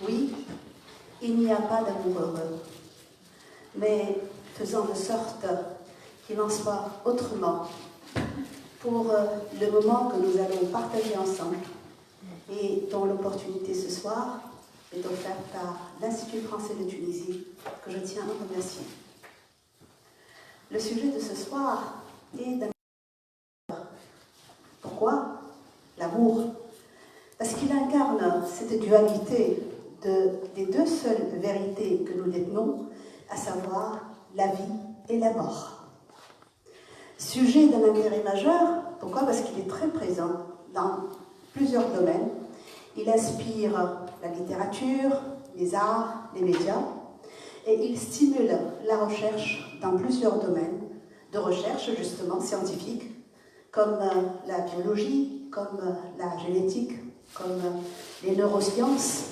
Oui, il n'y a pas d'amour heureux, mais faisons de sorte qu'il en soit autrement pour le moment que nous allons partager ensemble et dont l'opportunité ce soir est offerte par l'Institut français de Tunisie, que je tiens à remercier. Le sujet de ce soir est d'amour. Pourquoi? L'amour. Parce qu'il incarne cette dualité des deux seules vérités que nous détenons, à savoir la vie et la mort. Sujet d'un intérêt majeur, pourquoi? Parce qu'il est très présent dans plusieurs domaines. Il inspire la littérature, les arts, les médias, et il stimule la recherche dans plusieurs domaines de recherche justement scientifique, comme la biologie, comme la génétique, comme les neurosciences,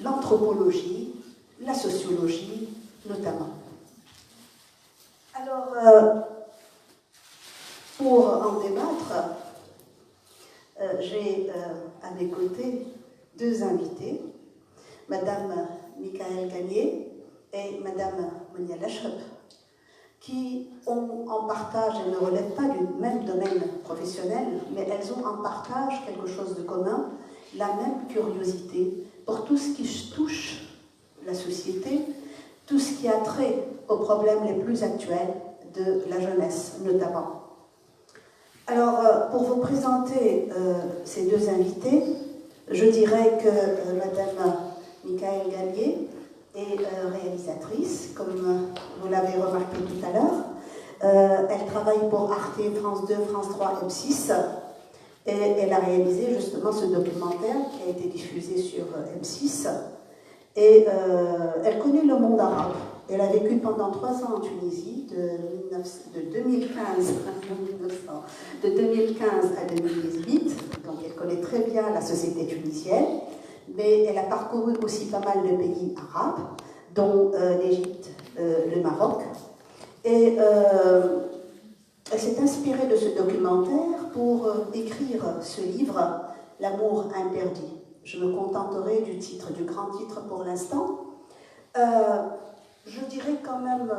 l'anthropologie, la sociologie notamment. Alors, pour en débattre, j'ai à mes côtés deux invités, Madame Michaël Gagné et Madame Monia Lacheb, qui ont en partage, elles ne relèvent pas du même domaine professionnel, mais elles ont en partage quelque chose de commun, la même curiosité pour tout ce qui touche la société, tout ce qui a trait aux problèmes les plus actuels de la jeunesse notamment. Alors, pour vous présenter ces deux invités, je dirais que Madame Michaël Gagné est réalisatrice, comme vous l'avez remarqué tout à l'heure. Elle travaille pour Arte, France 2, France 3, M6, et elle a réalisé justement ce documentaire qui a été diffusé sur M6. Et elle connaît le monde arabe. Elle a vécu pendant 3 ans en Tunisie, de 2015 à 2018. Donc elle connaît très bien la société tunisienne, mais elle a parcouru aussi pas mal de pays arabes, dont l'Égypte, le Maroc. Et elle s'est inspirée de ce documentaire pour écrire ce livre, L'amour interdit. Je me contenterai du titre, du grand titre pour l'instant. Je dirais quand même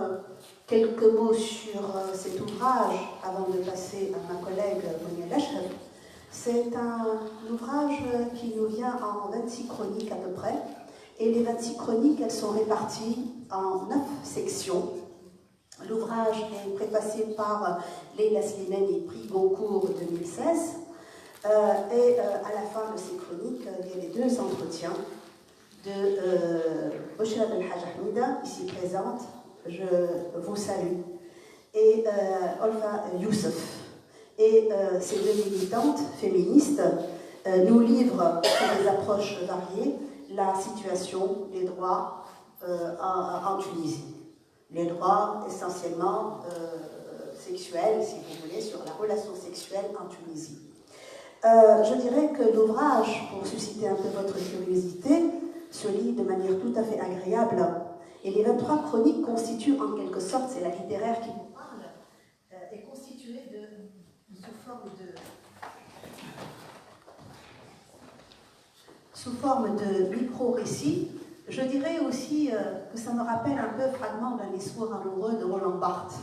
quelques mots sur cet ouvrage avant de passer à ma collègue Monia Lacheb. C'est un ouvrage qui nous vient en 26 chroniques à peu près. Et les 26 chroniques, elles sont réparties en 9 sections. L'ouvrage est préfacé par Leila Slimani, prix Goncourt 2016. Et à la fin de ces chroniques, il y a les 2 entretiens de Bouchra El-Haj Ahmida, ici présente, je vous salue, et Olfa Youssef. Et ces 2 militantes féministes nous livrent, sur des approches variées, la situation des droits en Tunisie. Les droits essentiellement sexuels, si vous voulez, sur la relation sexuelle en Tunisie. Je dirais que l'ouvrage, pour susciter un peu votre curiosité, se lit de manière tout à fait agréable. Et les 23 chroniques constituent en quelque sorte, c'est la littéraire qui vous parle, est constituée sous forme de micro-récits. Je dirais aussi que ça me rappelle un peu fragment d'un discours amoureux de Roland Barthes.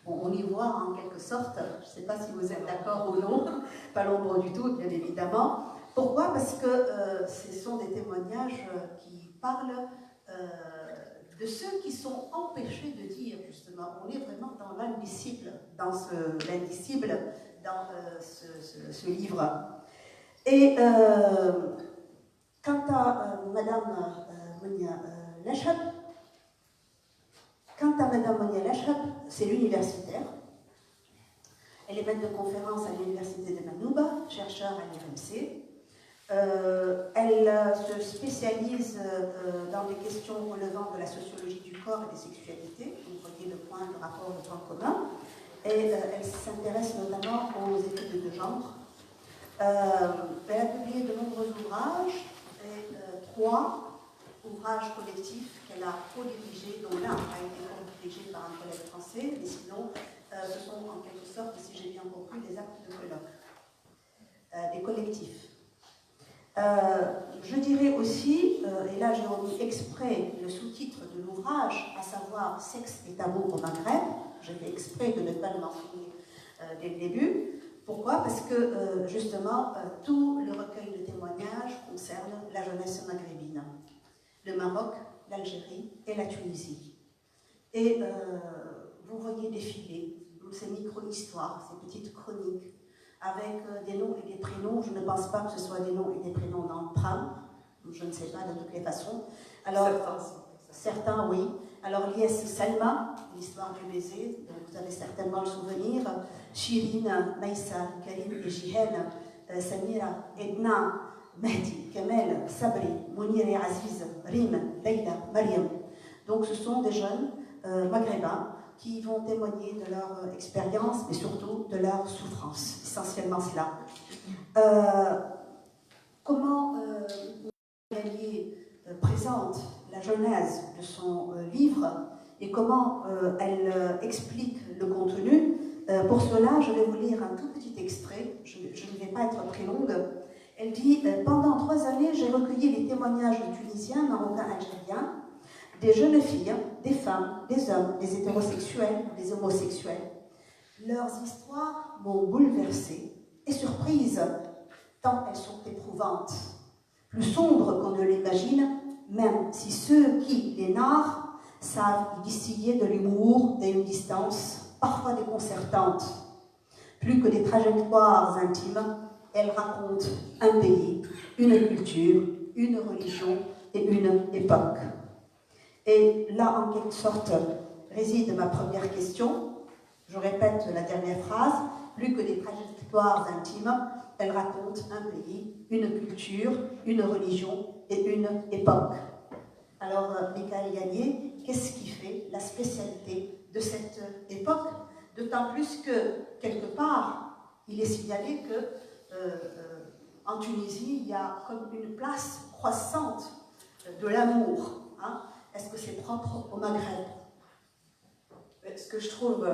Bon, on y voit en quelque sorte, je ne sais pas si vous êtes d'accord ou non, pas l'ombre du tout, bien évidemment. Pourquoi? Parce que ce sont des témoignages qui parlent de ceux qui sont empêchés de dire, justement. On est vraiment dans l'indicible, dans ce livre. Et quant à Madame Monia Lacheb, c'est l'universitaire. Elle est maître de conférence à l'université de Manouba, chercheur à l'IRMC. Elle se spécialise dans des questions relevant de la sociologie du corps et des sexualités. Vous voyez le rapport de point commun. Et elle s'intéresse notamment aux études de genre. Elle a publié de nombreux ouvrages, et 3 ouvrages collectifs qu'elle a co-dirigés, dont l'un a été co-dirigé par un collègue français, mais sinon, ce sont en quelque sorte, si j'ai bien compris, des actes de colloque, des collectifs. Je dirais aussi fait exprès le sous-titre de l'ouvrage, à savoir Sexe et tabou au Maghreb. J'ai fait exprès de ne pas le mentionner dès le début. Pourquoi? Parce que justement, tout le recueil de témoignages concerne la jeunesse maghrébine. Le Maroc, l'Algérie et la Tunisie. Et vous voyez défiler ces micro-histoires, ces petites chroniques, avec des noms et des prénoms. Je ne pense pas que ce soit des noms et des prénoms d'emprunt. Je ne sais pas de toutes les façons. Alors, certains, oui. Alors, Lies Salma, l'histoire du baiser, donc vous avez certainement le souvenir. Shirin, Maïssa, Karim et Jihen, Samira, Edna, Mehdi, Kamel, Sabri, Mounir et Aziz, Rim, Leïla, Mariam. Donc, ce sont des jeunes maghrébins qui vont témoigner de leur expérience, mais surtout de leur souffrance, essentiellement cela. Comment Gallier présente la genèse de son livre et comment elle explique le contenu. Pour cela, je vais vous lire un tout petit extrait, je ne vais pas être très longue. Elle dit « Pendant 3 années, j'ai recueilli les témoignages de Tunisiens, Marocains, Algériens, des jeunes filles, des femmes, des hommes, des hétérosexuels, des homosexuels. Leurs histoires m'ont bouleversée et surprise, tant elles sont éprouvantes, plus sombres qu'on ne l'imagine, même si ceux qui les narrent savent y distiller de l'humour et une distance parfois déconcertante. Plus que des trajectoires intimes, elles racontent un pays, une culture, une religion et une époque. » Et là, en quelque sorte, réside ma première question. Je répète la dernière phrase. Plus que des trajectoires intimes, elles racontent un pays, une culture, une religion et une époque. Alors, Michael Gallier, qu'est-ce qui fait la spécialité de cette époque? D'autant plus que, quelque part, il est signalé que en Tunisie, il y a comme une place croissante de l'amour. Hein? Est-ce que c'est propre au Maghreb? Ce que je trouve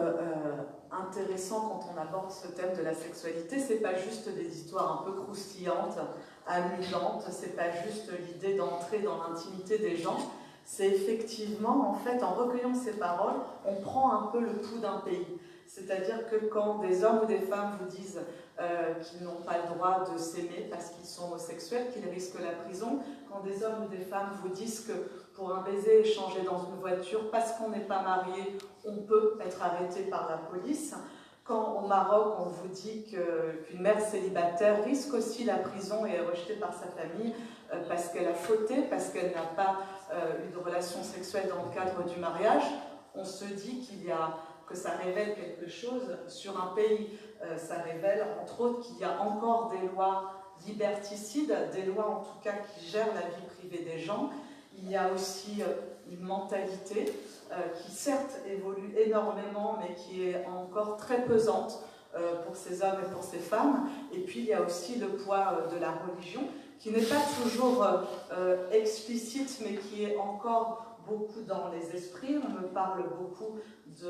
intéressant quand on aborde ce thème de la sexualité, c'est pas juste des histoires un peu croustillantes, amusantes, c'est pas juste l'idée d'entrer dans l'intimité des gens, c'est effectivement, en fait, en recueillant ces paroles, on prend un peu le pouls d'un pays. C'est-à-dire que quand des hommes ou des femmes vous disent qu'ils n'ont pas le droit de s'aimer parce qu'ils sont homosexuels, qu'ils risquent la prison, quand des hommes ou des femmes vous disent que pour un baiser échangé dans une voiture, parce qu'on n'est pas marié, on peut être arrêté par la police, quand au Maroc on vous dit qu'une mère célibataire risque aussi la prison et est rejetée par sa famille parce qu'elle a fauté, parce qu'elle n'a pas eu de relation sexuelle dans le cadre du mariage, on se dit que ça révèle quelque chose sur un pays. Ça révèle, entre autres, qu'il y a encore des lois liberticides, des lois en tout cas qui gèrent la vie privée des gens. Il y a aussi une mentalité qui certes évolue énormément, mais qui est encore très pesante pour ces hommes et pour ces femmes. Et puis il y a aussi le poids de la religion, qui n'est pas toujours explicite, mais qui est encore beaucoup dans les esprits. On me parle beaucoup du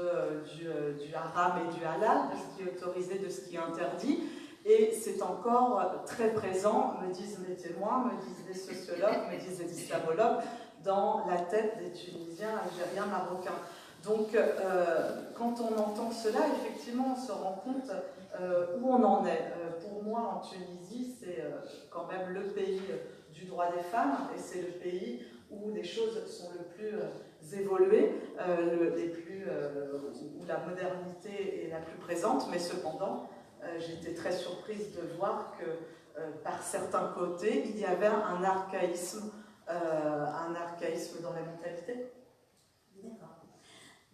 haram et du halal, de ce qui est autorisé, de ce qui est interdit. Et c'est encore très présent, me disent mes témoins, me disent les sociologues, me disent les islamologues, dans la tête des Tunisiens, Algériens, Marocains. Donc, quand on entend cela, effectivement, on se rend compte où on en est. Pour moi, en Tunisie, c'est quand même le pays du droit des femmes, et c'est le pays où les choses sont le plus évoluées, où la modernité est la plus présente, mais cependant, j'étais très surprise de voir que par certains côtés, il y avait un archaïsme dans la mentalité. D'accord.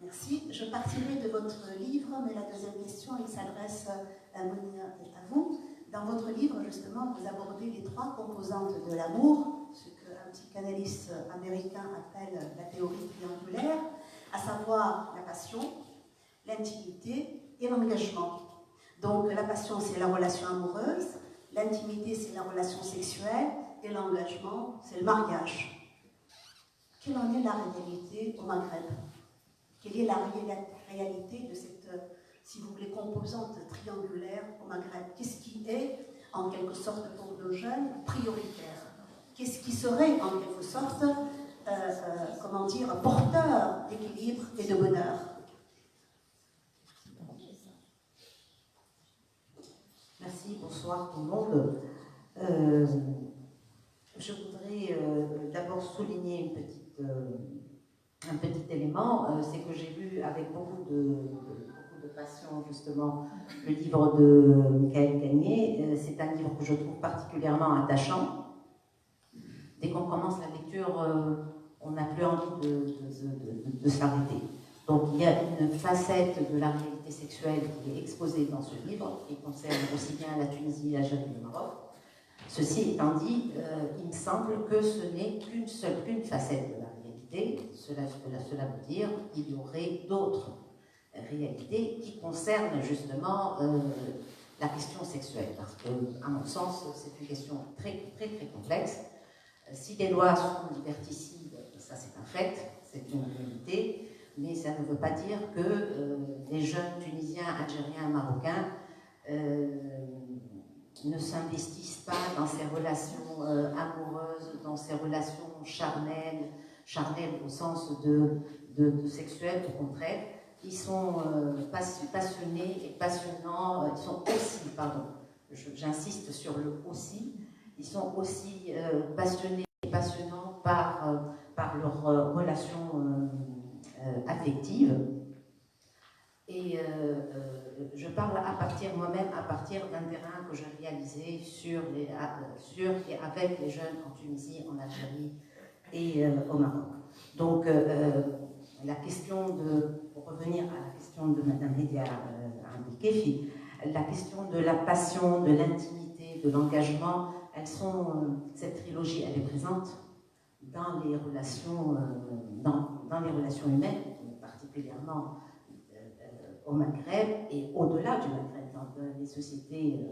Merci. Je partirai de votre livre, mais la deuxième question, elle s'adresse à Monia et à vous. Dans votre livre, justement, vous abordez les 3 composantes de l'amour, ce qu'un psychanalyste américain appelle la théorie triangulaire, à savoir la passion, l'intimité et l'engagement. Donc la passion, c'est la relation amoureuse, l'intimité, c'est la relation sexuelle, et l'engagement, c'est le mariage. Quelle en est la réalité au Maghreb? Quelle est la réalité de cette, si vous voulez, composante triangulaire au Maghreb? Qu'est-ce qui est, en quelque sorte, pour nos jeunes, prioritaire? Qu'est-ce qui serait, en quelque sorte, comment dire, porteur d'équilibre et de bonheur. Merci, bonsoir tout le monde. Je voudrais d'abord souligner un petit élément, c'est que j'ai lu avec beaucoup de passion justement le livre de Michael Gagné. C'est un livre que je trouve particulièrement attachant. Dès qu'on commence la lecture, on n'a plus envie de s'arrêter. Donc il y a une facette de la réalité sexuelle qui est exposée dans ce livre, qui concerne aussi bien la Tunisie, l'Algérie et le Maroc. Ceci étant dit, il me semble que ce n'est qu'une facette de la réalité. Cela veut dire qu'il y aurait d'autres réalités qui concernent justement la question sexuelle. Parce que, à mon sens, c'est une question très, très, très complexe. Si les lois sont liberticides, ça c'est un fait, c'est une réalité, mais ça ne veut pas dire que les jeunes Tunisiens, Algériens, Marocains ne s'investissent pas dans ces relations amoureuses, dans ces relations charnelles au sens de sexuel, au contraire. Ils sont passionnés et passionnants, ils sont aussi, pardon, j'insiste sur le aussi, ils sont aussi passionnés et passionnants par leurs relations affectives. Et je parle moi-même à partir d'un terrain que j'ai réalisé sur et avec les jeunes en Tunisie, en Algérie et au Maroc. Donc, la question pour revenir à la question de Mme Lydia Abdelkefi, la question de la passion, de l'intimité, de l'engagement, cette trilogie, elle est présente dans les relations, dans les relations humaines, particulièrement au Maghreb et au-delà du Maghreb, dans les sociétés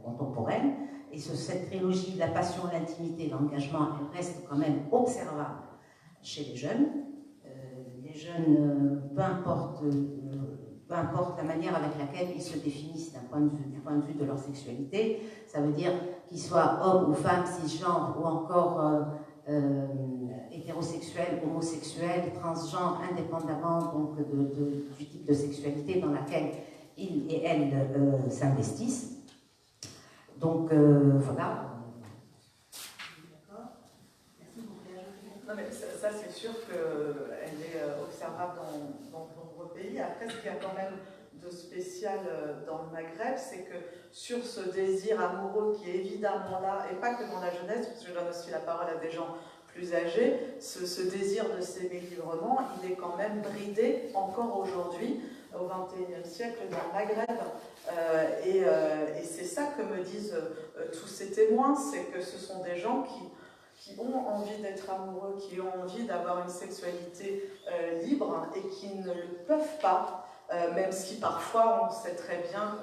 contemporaines. Et cette trilogie, la passion, l'intimité, l'engagement, elle reste quand même observable chez les jeunes. Les jeunes, peu importe la manière avec laquelle ils se définissent du point de vue de leur sexualité, ça veut dire qu'ils soient hommes ou femmes, cisgenres ou encore hétérosexuels, homosexuels, transgenres, indépendamment donc du type de sexualité dans laquelle ils et elles s'investissent. Donc voilà. Non mais ça c'est sûr qu'elle est observable dans de nombreux pays. Après, ce qu'il y a quand même de spécial dans le Maghreb, c'est que sur ce désir amoureux qui est évidemment là, et pas que dans la jeunesse, parce que je donne aussi la parole à des gens plus âgés, ce désir de s'aimer librement, il est quand même bridé encore aujourd'hui, au XXIe siècle, dans le Maghreb. Et c'est ça que me disent tous ces témoins, c'est que ce sont des gens qui ont envie d'être amoureux, qui ont envie d'avoir une sexualité libre et qui ne le peuvent pas, même si parfois on sait très bien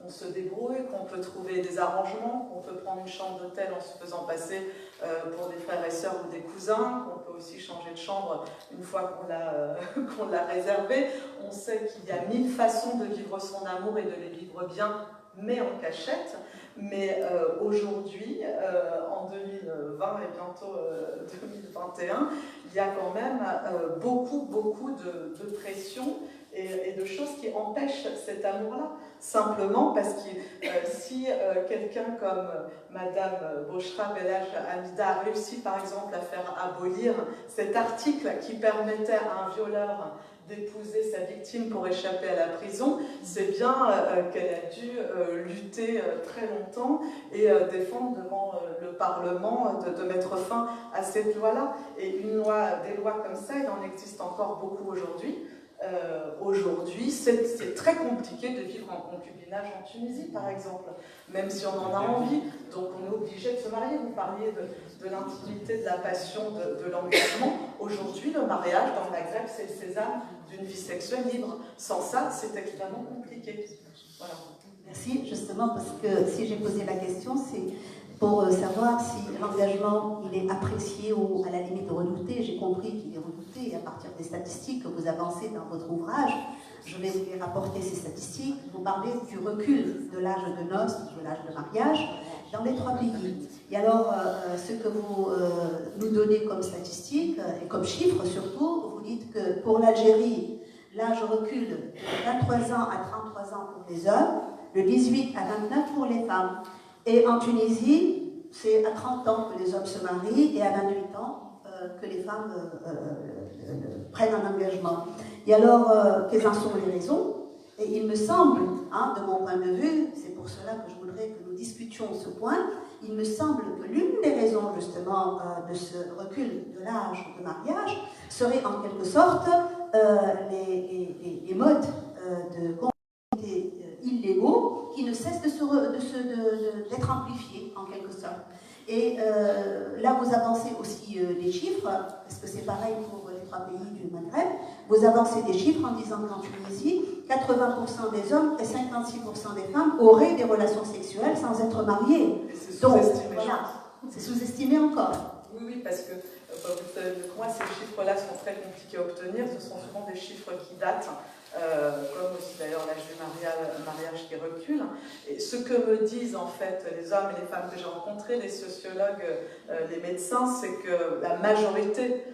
qu'on se débrouille, qu'on peut trouver des arrangements, qu'on peut prendre une chambre d'hôtel en se faisant passer pour des frères et sœurs ou des cousins, qu'on peut aussi changer de chambre une fois qu'on l'a réservé. On sait qu'il y a 1000 façons de vivre son amour et de les vivre bien, mais en cachette. Mais aujourd'hui, en 2020 et bientôt 2021, il y a quand même beaucoup de pression et de choses qui empêchent cet amour-là. Simplement parce que si quelqu'un comme Madame Bochra Belhaj Hamida a réussi par exemple à faire abolir cet article qui permettait à un violeur d'épouser sa victime pour échapper à la prison, c'est bien qu'elle a dû lutter très longtemps et défendre devant le Parlement de mettre fin à cette loi-là. Et des lois comme ça, il en existe encore beaucoup aujourd'hui. Aujourd'hui, c'est très compliqué de vivre en concubinage en Tunisie, par exemple, même si on en a envie. Donc on est obligé de se marier. Vous parliez de l'intimité, de la passion, de l'engagement. Aujourd'hui, le mariage dans le Maghreb, c'est le sésame d'une vie sexuelle libre. Sans ça, c'est extrêmement compliqué. Voilà. Merci, justement, parce que si j'ai posé la question, c'est pour savoir si l'engagement il est apprécié ou à la limite redouté. J'ai compris qu'il est redouté et à partir des statistiques que vous avancez dans votre ouvrage, je vais vous les rapporter ces statistiques. Vous parlez du recul de l'âge de noces, de l'âge de mariage dans les 3 pays. Et alors, ce que vous nous donnez comme statistiques, et comme chiffres surtout, vous dites que pour l'Algérie, l'âge recule de 23 ans à 33 ans pour les hommes, de 18 à 29 pour les femmes. Et en Tunisie, c'est à 30 ans que les hommes se marient et à 28 ans que les femmes prennent un engagement. Et alors, quelles en sont les raisons? Et il me semble, hein, de mon point de vue, c'est pour cela que je voudrais que nous discutions ce point, il me semble que l'une des raisons justement de ce recul de l'âge de mariage serait en quelque sorte les modes de conduite illégaux qui ne cessent d'être amplifiés en quelque sorte. Et là, vous avancez aussi des chiffres, parce que c'est pareil pour les 3 pays du Maghreb, vous avancez des chiffres en disant qu'en Tunisie, 80% des hommes et 56% des femmes auraient des relations sexuelles sans être mariés. Donc, voilà, c'est sous-estimé encore. Oui, oui, parce que pour moi, ces chiffres-là sont très compliqués à obtenir. Ce sont souvent des chiffres qui datent, comme aussi d'ailleurs l'âge du mariage qui recule. Et ce que me disent en fait les hommes et les femmes que j'ai rencontrés, les sociologues, les médecins, c'est que la majorité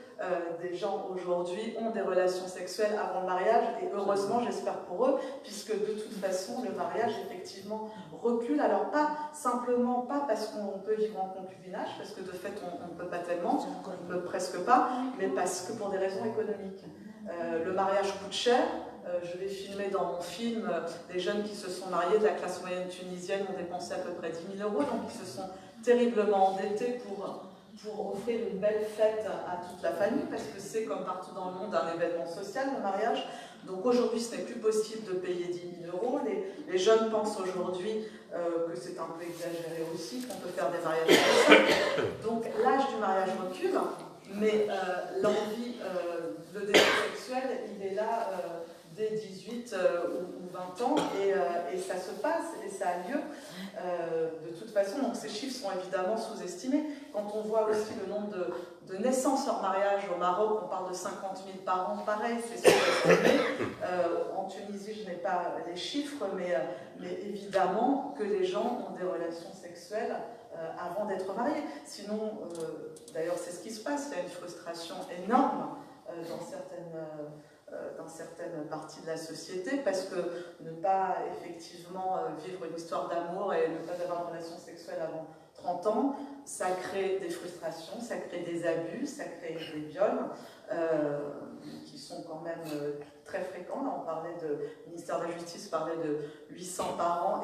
des gens aujourd'hui ont des relations sexuelles avant le mariage, et heureusement, j'espère pour eux, puisque de toute façon, le mariage effectivement recule. Alors pas simplement pas parce qu'on peut vivre en concubinage, parce que de fait on ne peut pas tellement, on ne peut presque pas, mais parce que pour des raisons économiques. Le mariage coûte cher. Je vais filmer dans mon film des jeunes qui se sont mariés de la classe moyenne tunisienne, ont dépensé à peu près 10 000 €, donc ils se sont terriblement endettés pour offrir une belle fête à toute la famille, parce que c'est, comme partout dans le monde, un événement social, le mariage. Donc aujourd'hui, ce n'est plus possible de payer 10 000 €. Les jeunes pensent aujourd'hui que c'est un peu exagéré aussi, qu'on peut faire des mariages comme ça. Donc l'âge du mariage recule, mais l'envie, le désir sexuel, il est là dès 18 ou 20 ans, et ça se passe, et ça a lieu de toute façon. Donc ces chiffres sont évidemment sous-estimés. Quand on voit aussi le nombre de naissances hors mariage au Maroc, on parle de 50 000 par an, pareil, c'est sous-estimé. En Tunisie, je n'ai pas les chiffres, mais évidemment que les gens ont des relations sexuelles avant d'être mariés. Sinon, d'ailleurs c'est ce qui se passe, il y a une frustration énorme dans certaines parties de la société, parce que ne pas effectivement vivre une histoire d'amour et ne pas avoir de relation sexuelle avant 30 ans, ça crée des frustrations, ça crée des abus, ça crée des viols qui sont quand même très fréquents. Là, on parlait le ministère de la Justice parlait de 800 par an,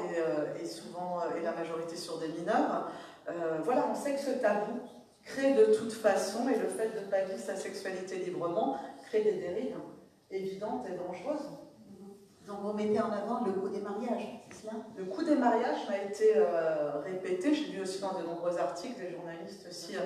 et souvent, et la majorité sur des mineurs. Voilà, on sait que ce tabou crée de toute façon, et le fait de ne pas vivre sa sexualité librement crée des dérives évidentes et dangereuses. Donc vous mettez en avant le coût des mariages, c'est cela? Le coût des mariages m'a été répété, j'ai lu aussi dans de nombreux articles, des journalistes aussi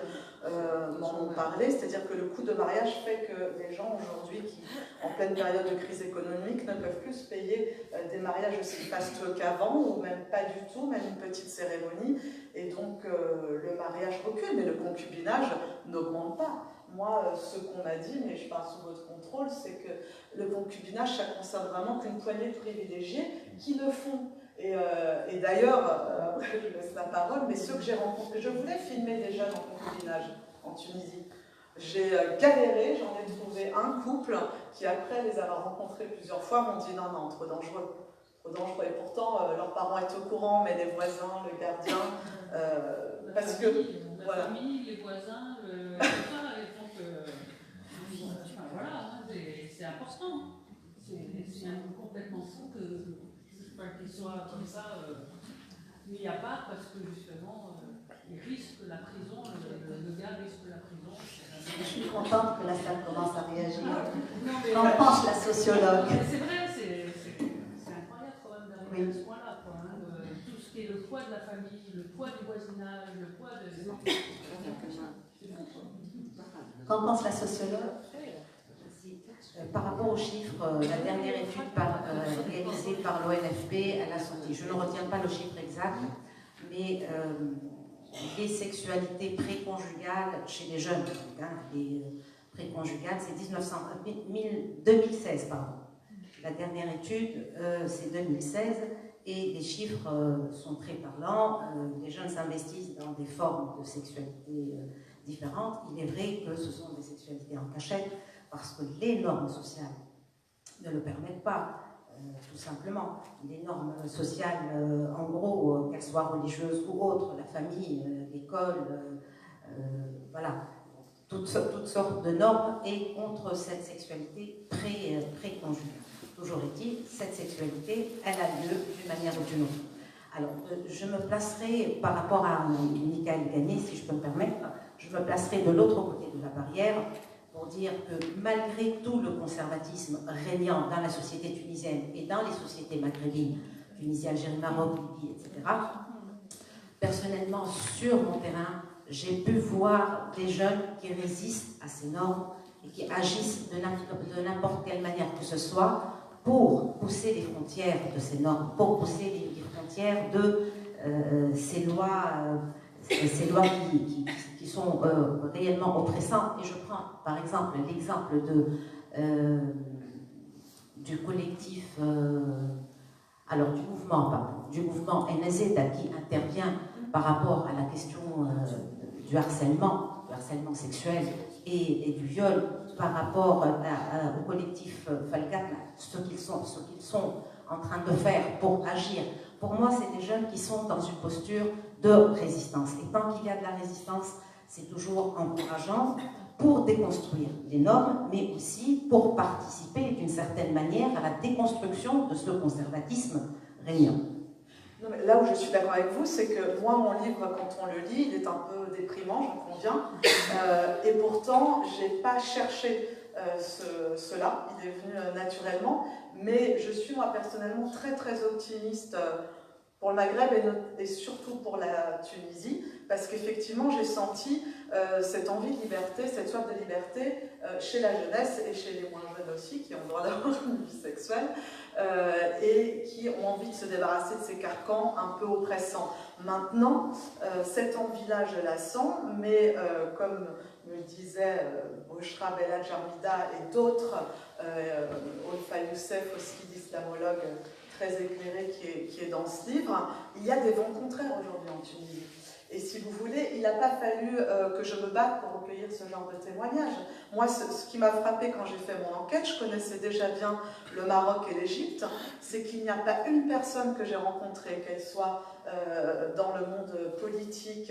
m'en ont parlé, c'est-à-dire que le coût de mariage fait que les gens aujourd'hui qui, en pleine période de crise économique, ne peuvent plus se payer des mariages aussi fastueux qu'avant, ou même pas du tout, même une petite cérémonie, et donc le mariage recule, mais le concubinage n'augmente pas. Moi, ce qu'on m'a dit, mais je parle sous votre contrôle, c'est que le concubinage, ça ne concerne vraiment qu'une poignée de privilégiés qui le font. Et d'ailleurs, je laisse la parole, mais ceux que j'ai rencontrés, je voulais filmer des jeunes en concubinage en Tunisie. J'ai galéré, j'en ai trouvé un couple qui, après les avoir rencontrés plusieurs fois, m'ont dit non, non, trop dangereux. Trop dangereux. Et pourtant, leurs parents étaient au courant, mais les voisins, le gardien, parce que... La famille, les voisins, tout ça, voilà, c'est important. C'est complètement fou qu'il soit comme ça mis à part, parce que justement, il risque la prison, le gars risque la prison. Je suis contente que la salle commence à réagir. Qu'en pense la sociologue? C'est vrai, c'est incroyable quand même d'arriver à ce point-là. Tout ce qui est le poids de la famille, le poids du voisinage, le poids de... Qu'en pense la sociologue? Par rapport aux chiffres, la dernière étude réalisée par l'ONFP, elle a sorti, je ne retiens pas le chiffre exact, mais les sexualités préconjugales chez les jeunes, les préconjugales, c'est 2016, pardon. La dernière étude, c'est 2016, et les chiffres sont très parlants. Les jeunes s'investissent dans des formes de sexualité différentes. Il est vrai que ce sont des sexualités en cachette parce que les normes sociales ne le permettent pas, tout simplement. Les normes sociales, en gros, qu'elles soient religieuses ou autres, la famille, l'école, voilà, toutes sortes de normes et contre cette sexualité pré-conjugale. Toujours est-il, cette sexualité, elle a lieu d'une manière ou d'une autre. Alors, je me placerai, par rapport à Michael Gagné, si je peux me permettre, je me placerai de l'autre côté de la barrière pour dire que malgré tout le conservatisme régnant dans la société tunisienne et dans les sociétés maghrébines, Tunisie, Algérie, Maroc, Libye, etc., personnellement, sur mon terrain, j'ai pu voir des jeunes qui résistent à ces normes et qui agissent de n'importe quelle manière que ce soit pour pousser les frontières de ces normes, pour pousser les frontières de ces lois qui sont réellement oppressantes. Et je prends par exemple l'exemple du collectif, du mouvement NZA qui intervient par rapport à la question du harcèlement sexuel et du viol, par rapport au collectif Falcat, ce qu'ils sont en train de faire pour agir. Pour moi, c'est des jeunes qui sont dans une posture de résistance. Et tant qu'il y a de la résistance, c'est toujours encourageant pour déconstruire les normes, mais aussi pour participer d'une certaine manière à la déconstruction de ce conservatisme régnant. Non, mais là où je suis d'accord avec vous, c'est que moi, mon livre, quand on le lit, il est un peu déprimant, j'en conviens, et pourtant, je n'ai pas cherché cela, il est venu naturellement, mais je suis moi personnellement très très optimiste pour le Maghreb et surtout pour la Tunisie, parce qu'effectivement j'ai senti cette envie de liberté, cette soif de liberté chez la jeunesse et chez les moins jeunes aussi, qui ont le droit d'avoir une vie sexuelle, et qui ont envie de se débarrasser de ces carcans un peu oppressants. Maintenant, cette envie-là, je la sens, mais comme me disait Bouchra Bella Jarmida et d'autres, Olfa Youssef aussi, l'islamologue très éclairé qui est dans ce livre, il y a des vents contraires aujourd'hui en Tunisie. Et si vous voulez, il n'a pas fallu que je me batte pour recueillir ce genre de témoignages. Moi, ce qui m'a frappé quand j'ai fait mon enquête, je connaissais déjà bien le Maroc et l'Égypte, c'est qu'il n'y a pas une personne que j'ai rencontrée, qu'elle soit dans le monde politique,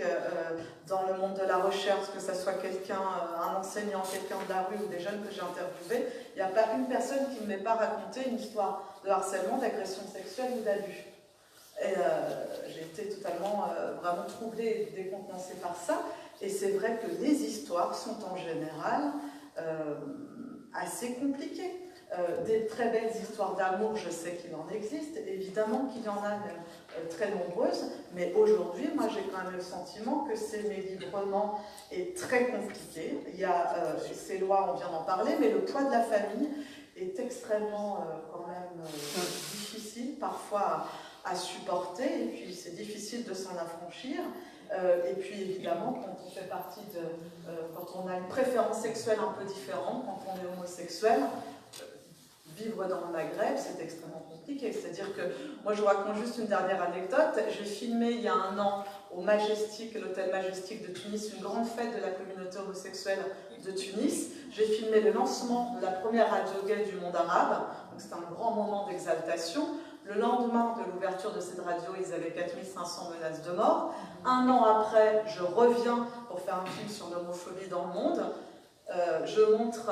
dans le monde de la recherche, que ce soit quelqu'un, un enseignant, quelqu'un de la rue ou des jeunes que j'ai interviewés, il n'y a pas une personne qui ne m'ait pas raconté une histoire de harcèlement, d'agression sexuelle ou d'abus. Et j'ai été totalement vraiment troublée et décontenancée par ça. Et c'est vrai que les histoires sont en général assez compliquées. Des très belles histoires d'amour, je sais qu'il en existe, évidemment qu'il y en a même très nombreuses, mais aujourd'hui, moi j'ai quand même le sentiment que s'aimer librement est très compliqué. Il y a ces lois, on vient d'en parler, mais le poids de la famille est extrêmement quand même difficile parfois à supporter, et puis c'est difficile de s'en affranchir. Et puis évidemment, quand on fait partie de... quand on a une préférence sexuelle un peu différente, quand on est homosexuel, vivre dans le Maghreb, c'est extrêmement compliqué. C'est-à-dire que, moi je vous raconte juste une dernière anecdote, j'ai filmé il y a 1 an au Majestic, l'hôtel Majestic de Tunis, une grande fête de la communauté homosexuelle de Tunis. J'ai filmé le lancement de la première radio gay du monde arabe, donc c'est un grand moment d'exaltation. Le lendemain de l'ouverture de cette radio, ils avaient 4500 menaces de mort. 1 an après, je reviens pour faire un film sur l'homophobie dans le monde. Je montre,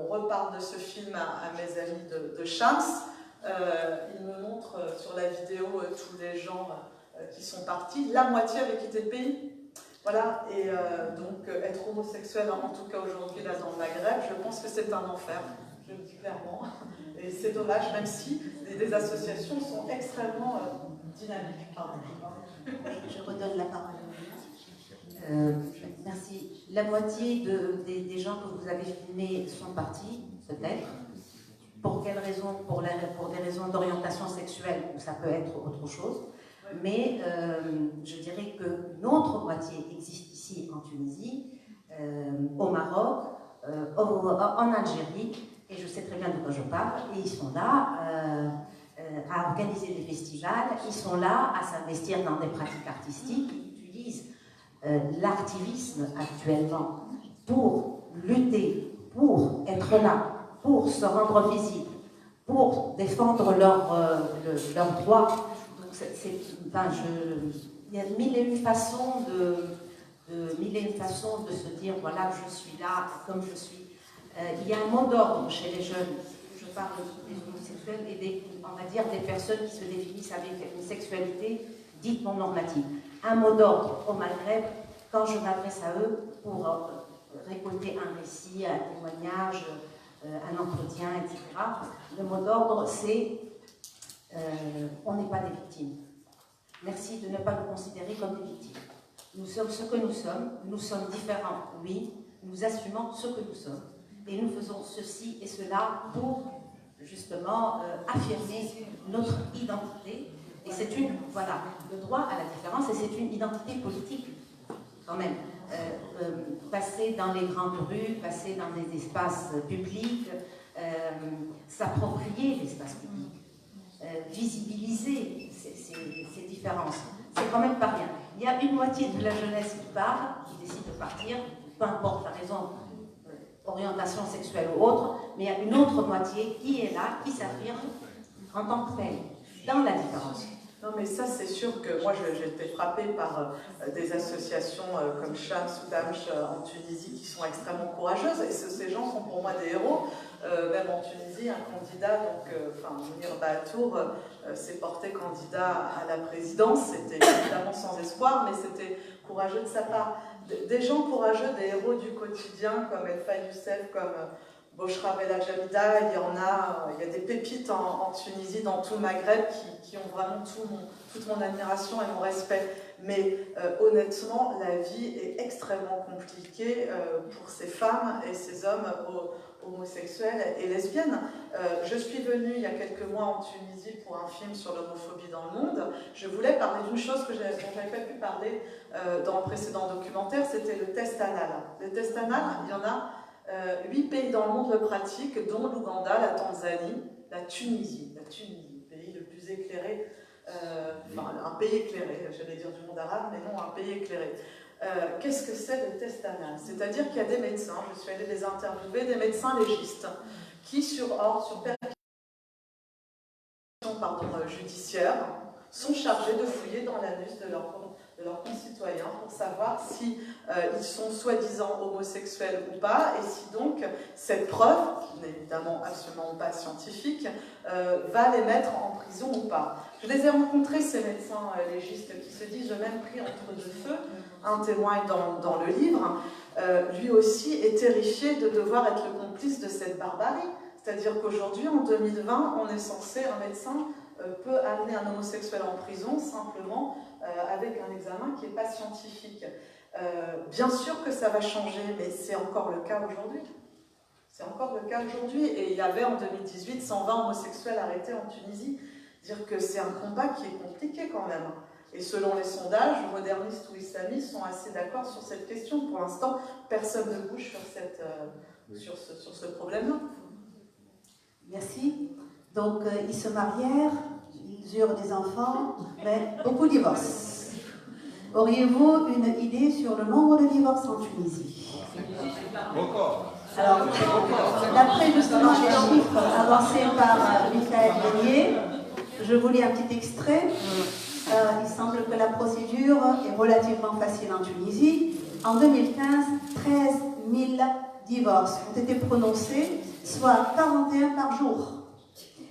on reparle de ce film à mes amis de Shams. Ils me montrent sur la vidéo tous les gens qui sont partis. La moitié avait quitté le pays. Voilà, et donc être homosexuel, en tout cas aujourd'hui là dans le Maghreb, je pense que c'est un enfer, je le dis clairement. Et c'est dommage, même si des associations sont extrêmement dynamiques. Je redonne la parole. Merci. La moitié des gens que vous avez filmés sont partis, peut-être. Pour quelles raisons? Pour des raisons d'orientation sexuelle, ou ça peut être autre chose. Mais je dirais qu'une autre moitié existe ici en Tunisie, au Maroc, en Algérie, et je sais très bien de quoi je parle, et ils sont là, à organiser des festivals, ils sont là à s'investir dans des pratiques artistiques, ils utilisent l'artivisme actuellement pour lutter, pour être là, pour se rendre visible, pour défendre leurs droits. Donc il y a mille et une façons de se dire, voilà, je suis là comme je suis. Il y a un mot d'ordre chez les jeunes. Je parle des homosexuels et on va dire des personnes qui se définissent avec une sexualité dite non normative. Un mot d'ordre au Maghreb, quand je m'adresse à eux pour récolter un récit, un témoignage, un entretien, etc. Le mot d'ordre, c'est on n'est pas des victimes. Merci de ne pas nous considérer comme des victimes. Nous sommes ce que nous sommes différents, oui, nous assumons ce que nous sommes. Et nous faisons ceci et cela pour justement affirmer notre identité. Et c'est le droit à la différence, et c'est une identité politique quand même. Passer dans les grandes rues, passer dans des espaces publics, s'approprier l'espace public, visibiliser ces différences. C'est quand même pas rien. Il y a une moitié de la jeunesse qui part, qui décide de partir, peu importe la raison, orientation sexuelle ou autre, mais il y a une autre moitié qui est là, qui s'affirme en tant que telle, dans la différence. Non, mais ça, c'est sûr que moi, j'ai été frappée par des associations comme Shams ou Damch en Tunisie qui sont extrêmement courageuses. Et ces gens sont pour moi des héros. Même en Tunisie, un candidat, Mounir Bahatour, s'est porté candidat à la présidence. C'était évidemment sans espoir, mais c'était courageux de sa part. Des gens courageux, des héros du quotidien, comme El Faye Youssef, comme Boshra Bella Jamida, il y a des pépites en Tunisie, dans tout le Maghreb, qui ont vraiment toute mon admiration et mon respect. Mais honnêtement, la vie est extrêmement compliquée pour ces femmes et ces hommes homosexuels et lesbiennes. Je suis venue il y a quelques mois en Tunisie pour un film sur l'homophobie dans le monde. Je voulais parler d'une chose dont je n'avais pas pu parler dans le précédent documentaire, c'était le test anal. Le test anal, il y en a 8 pays dans le monde le pratiquent, dont l'Ouganda, la Tanzanie, la Tunisie, le pays le plus éclairé, un pays éclairé, j'allais dire du monde arabe, mais non, un pays éclairé. Qu'est-ce que c'est le test anal? C'est-à-dire qu'il y a des médecins, je suis allée les interviewer, des médecins légistes, qui sur ordre, sur perquisition judiciaire, sont chargés de fouiller dans l'anus de leurs concitoyens pour savoir si ils sont soi-disant homosexuels ou pas, et si donc cette preuve, qui n'est évidemment absolument pas scientifique, va les mettre en prison ou pas. Je les ai rencontrés, ces médecins légistes, qui se disent eux-mêmes pris entre deux feux. Un témoigne dans le livre, lui aussi est terrifié de devoir être le complice de cette barbarie. C'est-à-dire qu'aujourd'hui, en 2020, on est censé, un médecin peut amener un homosexuel en prison simplement avec un examen qui n'est pas scientifique. Bien sûr que ça va changer, mais c'est encore le cas aujourd'hui. C'est encore le cas aujourd'hui. Et il y avait en 2018 120 homosexuels arrêtés en Tunisie. Dire que c'est un combat qui est compliqué quand même. Et selon les sondages, modernistes ou islamistes sont assez d'accord sur cette question. Pour l'instant, personne ne bouge sur ce problème-là. Merci. Donc, ils se marièrent, ils eurent des enfants, mais beaucoup divorcent. Auriez-vous une idée sur le nombre de divorces en Tunisie? Alors, d'après justement les chiffres avancés par Michael Grenier, je vous lis un petit extrait. Il semble que la procédure est relativement facile en Tunisie. En 2015, 13 000 divorces ont été prononcés, soit 41 par jour.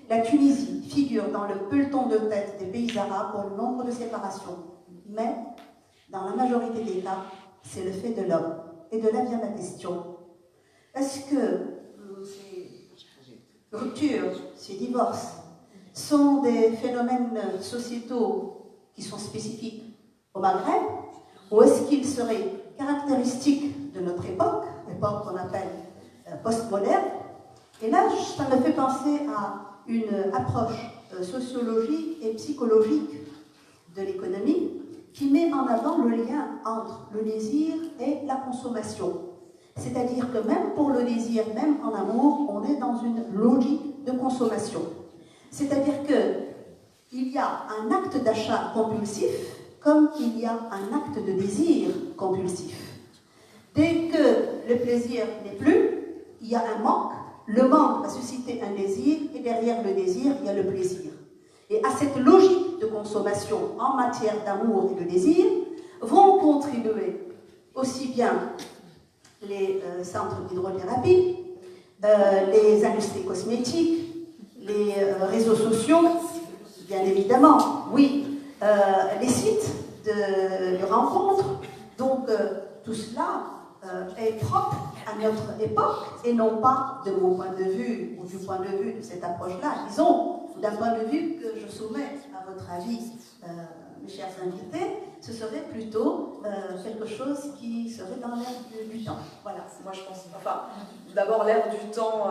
La Tunisie figure dans le peloton de tête des pays arabes pour le nombre de séparations. Mais, dans la majorité des cas, c'est le fait de l'homme. Et de là vient la question. Est-ce que ces ruptures, ces divorces, sont des phénomènes sociétaux qui sont spécifiques au Maghreb, ou est-ce qu'ils seraient caractéristiques de notre époque qu'on appelle postmoderne? Et là, ça me fait penser à une approche sociologique et psychologique de l'économie qui met en avant le lien entre le désir et la consommation. C'est-à-dire que même pour le désir, même en amour, on est dans une logique de consommation. C'est-à-dire que il y a un acte d'achat compulsif comme il y a un acte de désir compulsif. Dès que le plaisir n'est plus, il y a un manque. Le manque va susciter un désir et derrière le désir, il y a le plaisir. Et à cette logique de consommation en matière d'amour et de désir vont contribuer aussi bien les centres d'hydrothérapie, les industries cosmétiques, les réseaux sociaux, bien évidemment, oui, les sites de rencontres. Donc tout cela est propre à notre époque et non pas de mon point de vue ou du point de vue de cette approche-là, disons, d'un point de vue que je soumets à votre avis, mes chers invités, ce serait plutôt quelque chose qui serait dans l'air du temps. Voilà. Moi, je pense, enfin, d'abord l'air du temps,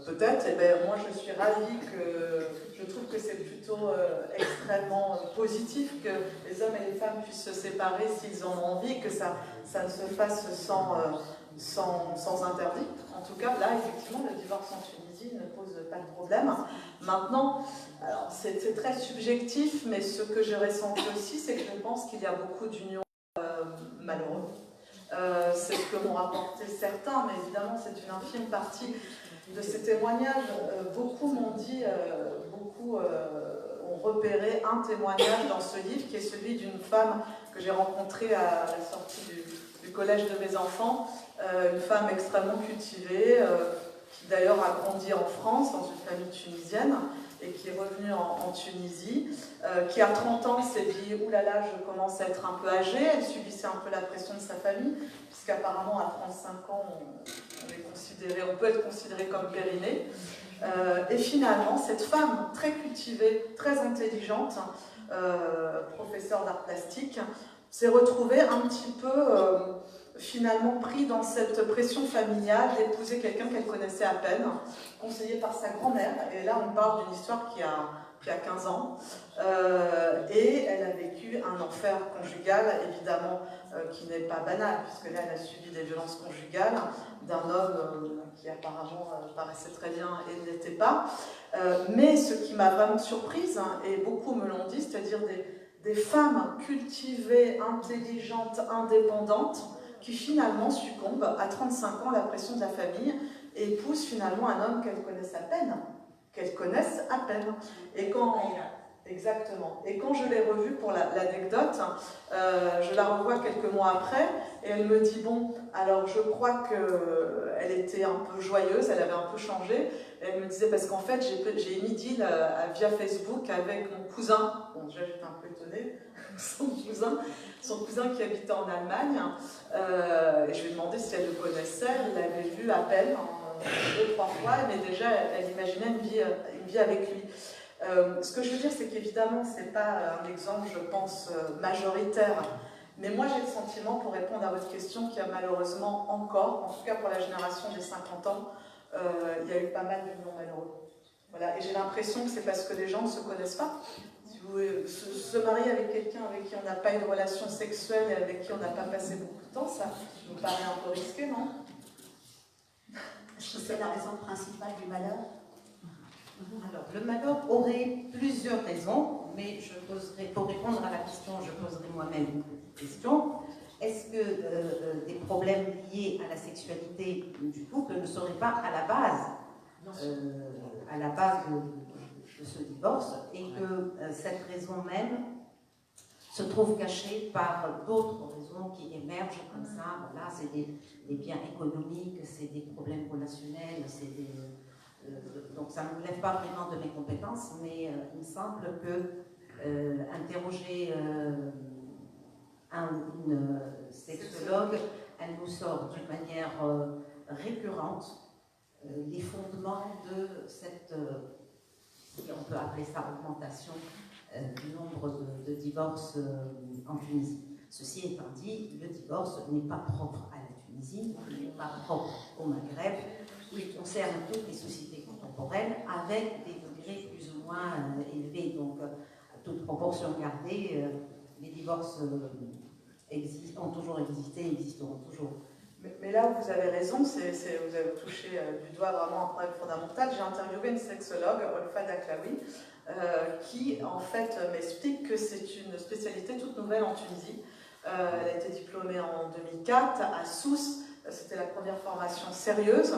peut-être. Et ben, moi, je suis ravie que, je trouve que c'est plutôt extrêmement positif que les hommes et les femmes puissent se séparer s'ils en ont envie, que ça ne se fasse sans interdit. En tout cas, là, effectivement, le divorce en Tunisie ne pose pas de problème. Maintenant, alors, c'est très subjectif, mais ce que j'ai ressenti aussi, c'est que je pense qu'il y a beaucoup d'unions malheureuses. C'est ce que m'ont rapporté certains, mais évidemment, c'est une infime partie de ces témoignages. Beaucoup m'ont dit, beaucoup ont repéré un témoignage dans ce livre, qui est celui d'une femme que j'ai rencontrée à la sortie du collège de mes enfants, une femme extrêmement cultivée, qui d'ailleurs a grandi en France, dans une famille tunisienne, et qui est revenue en Tunisie, qui à 30 ans s'est dit « oulala, je commence à être un peu âgée », elle subissait un peu la pression de sa famille, puisqu'apparemment à 35 ans, on peut être considéré comme périnée. Et finalement, cette femme très cultivée, très intelligente, professeure d'art plastique, s'est retrouvée un petit peu finalement pris dans cette pression familiale d'épouser quelqu'un qu'elle connaissait à peine, conseillé par sa grand-mère. Et là, on parle d'une histoire qui a 15 ans. Et elle a vécu un enfer conjugal, évidemment, qui n'est pas banal, puisque là, elle a subi des violences conjugales d'un homme qui apparemment paraissait très bien et ne l'était pas. Mais ce qui m'a vraiment surprise, et beaucoup me l'ont dit, c'est-à-dire des femmes cultivées, intelligentes, indépendantes, qui finalement succombent à 35 ans à la pression de la famille et épousent finalement un homme qu'elles connaissent à peine. Et quand, exactement. Et quand je l'ai revue pour l'anecdote, je la revois quelques mois après, et elle me dit, bon, alors je crois qu'elle était un peu joyeuse, elle avait un peu changé, et elle me disait, parce qu'en fait, j'ai émis deal via Facebook avec mon cousin, bon déjà j'étais un peu étonnée, son cousin qui habitait en Allemagne, et je lui ai demandé si elle le connaissait, elle l'avait vu à peine, 2-3 fois, mais déjà elle imaginait une vie avec lui. Ce que je veux dire, c'est qu'évidemment, ce n'est pas un exemple, je pense, majoritaire, mais moi j'ai le sentiment, pour répondre à votre question, qu'il y a malheureusement encore, en tout cas pour la génération des 50 ans, il y a eu pas mal d'unions malheureuses. Voilà. Et j'ai l'impression que c'est parce que les gens ne se connaissent pas. Si vous se marier avec quelqu'un avec qui on n'a pas une relation sexuelle et avec qui on n'a pas passé beaucoup de temps, ça nous paraît un peu risqué, non? Est-ce que c'est la raison principale du malheur? Alors, le malheur aurait plusieurs raisons, mais pour répondre à la question, je poserai moi-même une question. Est-ce que des problèmes liés à la sexualité du couple ne seraient pas à la base de ce divorce, et que cette raison même se trouve cachée par d'autres raisons qui émergent comme ça? Voilà, c'est des biens économiques, c'est des problèmes relationnels, donc ça ne me lève pas vraiment de mes compétences, mais il me semble que interroger une sexologue, elle nous sort d'une manière récurrente les fondements de cette, on peut appeler ça augmentation du nombre de divorces en Tunisie. Ceci étant dit, le divorce n'est pas propre à la Tunisie, il n'est pas propre au Maghreb, il concerne toutes les sociétés contemporaines avec des degrés plus ou moins élevés. Donc, à toute proportion gardée, les divorces ont toujours existé et existeront toujours. Mais là où vous avez raison, vous avez touché du doigt vraiment un problème fondamental. J'ai interviewé une sexologue, Olfa Daklaoui, qui en fait m'explique que c'est une spécialité toute nouvelle en Tunisie. Elle a été diplômée en 2004 à Sousse. C'était la première formation sérieuse.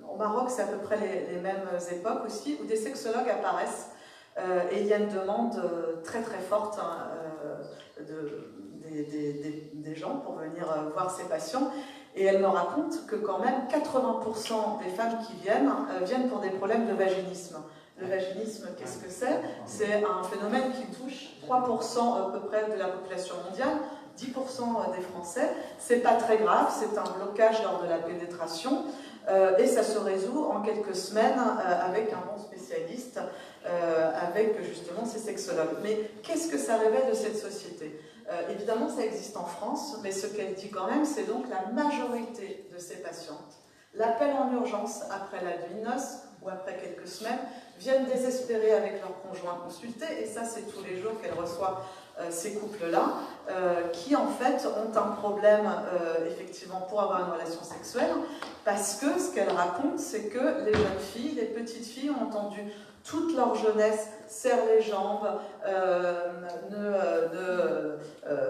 Au Maroc, c'est à peu près les mêmes époques aussi, où des sexologues apparaissent. Et il y a une demande très très forte des gens pour venir voir ces patients. Et elle me raconte que quand même 80% des femmes qui viennent pour des problèmes de vaginisme. Le vaginisme, qu'est-ce que c'est? C'est un phénomène qui touche 3% à peu près de la population mondiale, 10% des Français. C'est pas très grave, c'est un blocage lors de la pénétration et ça se résout en quelques semaines avec un bon spécialiste, avec justement ces sexologues. Mais qu'est-ce que ça révèle de cette société? Évidemment, ça existe en France, mais ce qu'elle dit quand même, c'est donc la majorité de ces patientes. L'appel en urgence après la nuit de noces ou après quelques semaines viennent désespérées avec leur conjoint consulté, et ça c'est tous les jours qu'elle reçoit ces couples-là, qui en fait ont un problème effectivement pour avoir une relation sexuelle, parce que ce qu'elle raconte, c'est que les jeunes filles, les petites filles ont entendu toute leur jeunesse, serre les jambes,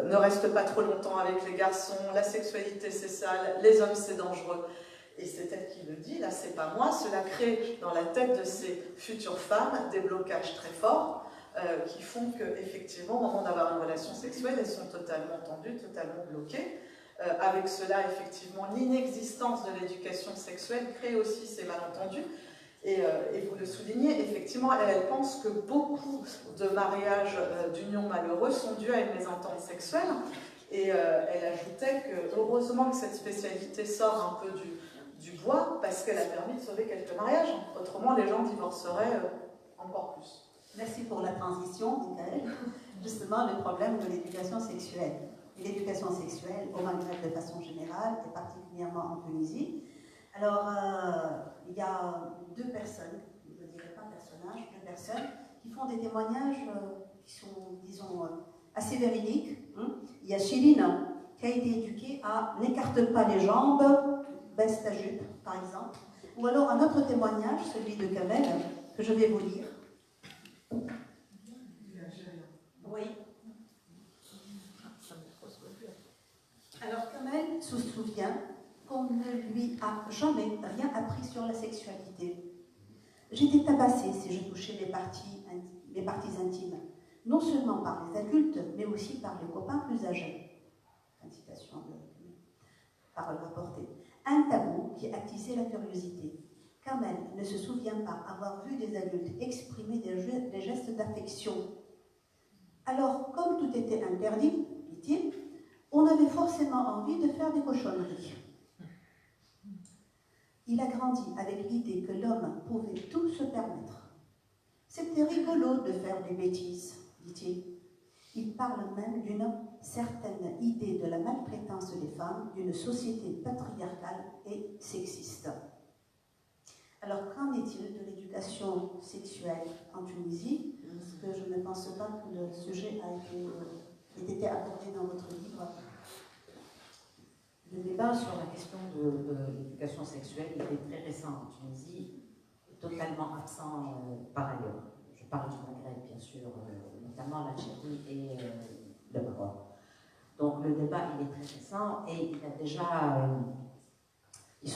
ne reste pas trop longtemps avec les garçons, la sexualité c'est sale, les hommes c'est dangereux. Et c'est elle qui le dit, là c'est pas moi, cela crée dans la tête de ces futures femmes des blocages très forts qui font qu'effectivement, au moment d'avoir une relation sexuelle, elles sont totalement tendues, totalement bloquées. Avec cela, effectivement, l'inexistence de l'éducation sexuelle crée aussi ces malentendus. Et vous le soulignez, effectivement, elle pense que beaucoup de mariages, d'unions malheureuses sont dus à une mésentente sexuelle. Et elle ajoutait que heureusement que cette spécialité sort un peu du bois, parce qu'elle a permis de sauver quelques mariages. Autrement, les gens divorceraient encore plus. Merci pour la transition, Michael. Justement, le problème de l'éducation sexuelle. Et l'éducation sexuelle au Maghreb de façon générale, et particulièrement en Tunisie. Alors, il y a deux personnes, je ne dirais pas personnages, deux personnes qui font des témoignages qui sont, disons, assez véridiques. Il y a Chirine, qui a été éduquée à « n'écarte pas les jambes, baisse ta jupe », par exemple. Ou alors un autre témoignage, celui de Kamel, que je vais vous lire. Oui. Alors Kamel se souvient qu'on ne lui a jamais rien appris sur la sexualité. J'étais tabassée si je touchais les parties intimes, non seulement par les adultes, mais aussi par les copains plus âgés. Fin de citation de parole rapportée. Un tabou qui attisait la curiosité. Kamel ne se souvient pas avoir vu des adultes exprimer des gestes d'affection. Alors, comme tout était interdit, dit-il, on avait forcément envie de faire des cochonneries. Il a grandi avec l'idée que l'homme pouvait tout se permettre. C'était rigolo de faire des bêtises, dit-il. Il parle même d'une certaine idée de la maltraitance des femmes, d'une société patriarcale et sexiste. Alors, qu'en est-il de l'éducation sexuelle en Tunisie? Parce que je ne pense pas que le sujet ait été abordé dans votre livre. Le débat sur la question de l'éducation sexuelle, il est très récent en Tunisie, totalement absent par ailleurs. Je parle du Maghreb, bien sûr, notamment l'Algérie et le Maroc. Donc le débat, il est très récent et il a déjà... il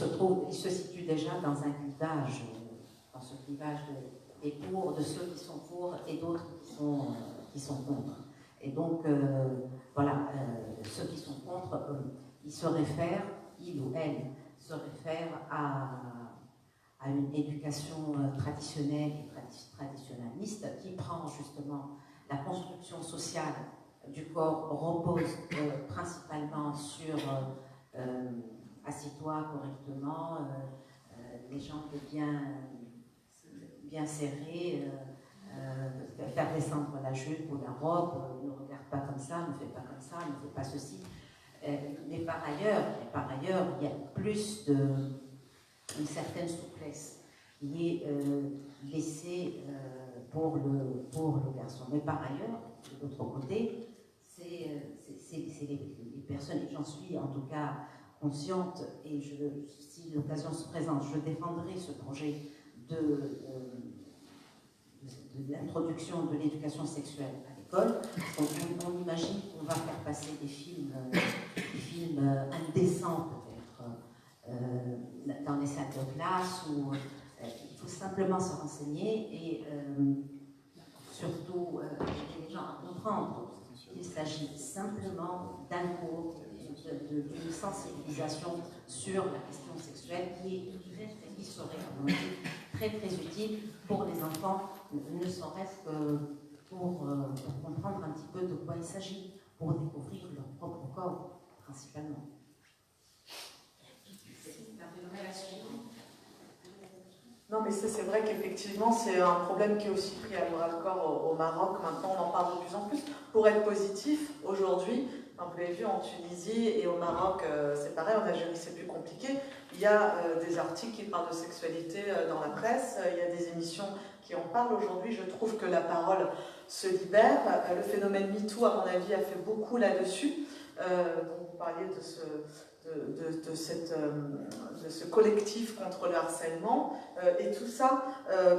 se situe déjà dans un clivage, dans ce clivage des pour, de ceux qui sont pour et d'autres qui sont contre. Et donc, voilà, ceux qui sont contre, ils se réfèrent, il ou elle, se réfèrent à une éducation traditionnelle et traditionnaliste qui prend justement la construction sociale du corps, repose principalement sur assieds-toi correctement, les jambes bien serrées, faire descendre la jupe ou la robe, ne regarde pas comme ça, ne fais pas comme ça, ne fais pas ceci. Mais par ailleurs, il y a plus une certaine souplesse qui est laissée pour le garçon. Mais par ailleurs, de l'autre côté, c'est les personnes, et j'en suis en tout cas consciente, et si l'occasion se présente, je défendrai ce projet de de l'introduction de l'éducation sexuelle à l'école. On imagine qu'on va faire passer des films indécents peut-être dans les salles de classe, où il faut simplement se renseigner et surtout aider les gens à comprendre qu'il s'agit simplement d'un cours, d'une sensibilisation sur la question sexuelle qui serait très très utile pour les enfants, ne serait-ce que pour comprendre un petit peu de quoi il s'agit, pour découvrir leur propre corps principalement. Non, mais c'est vrai qu'effectivement, c'est un problème qui est aussi pris à bras-le-corps au Maroc. Maintenant, on en parle de plus en plus. Pour être positif, aujourd'hui, vous l'avez vu en Tunisie et au Maroc, c'est pareil, en Algérie, c'est plus compliqué. Il y a des articles qui parlent de sexualité dans la presse, il y a des émissions qui en parlent. Aujourd'hui, je trouve que la parole se libère. Le phénomène MeToo, à mon avis, a fait beaucoup là-dessus. Vous parliez de ce collectif contre le harcèlement, et tout ça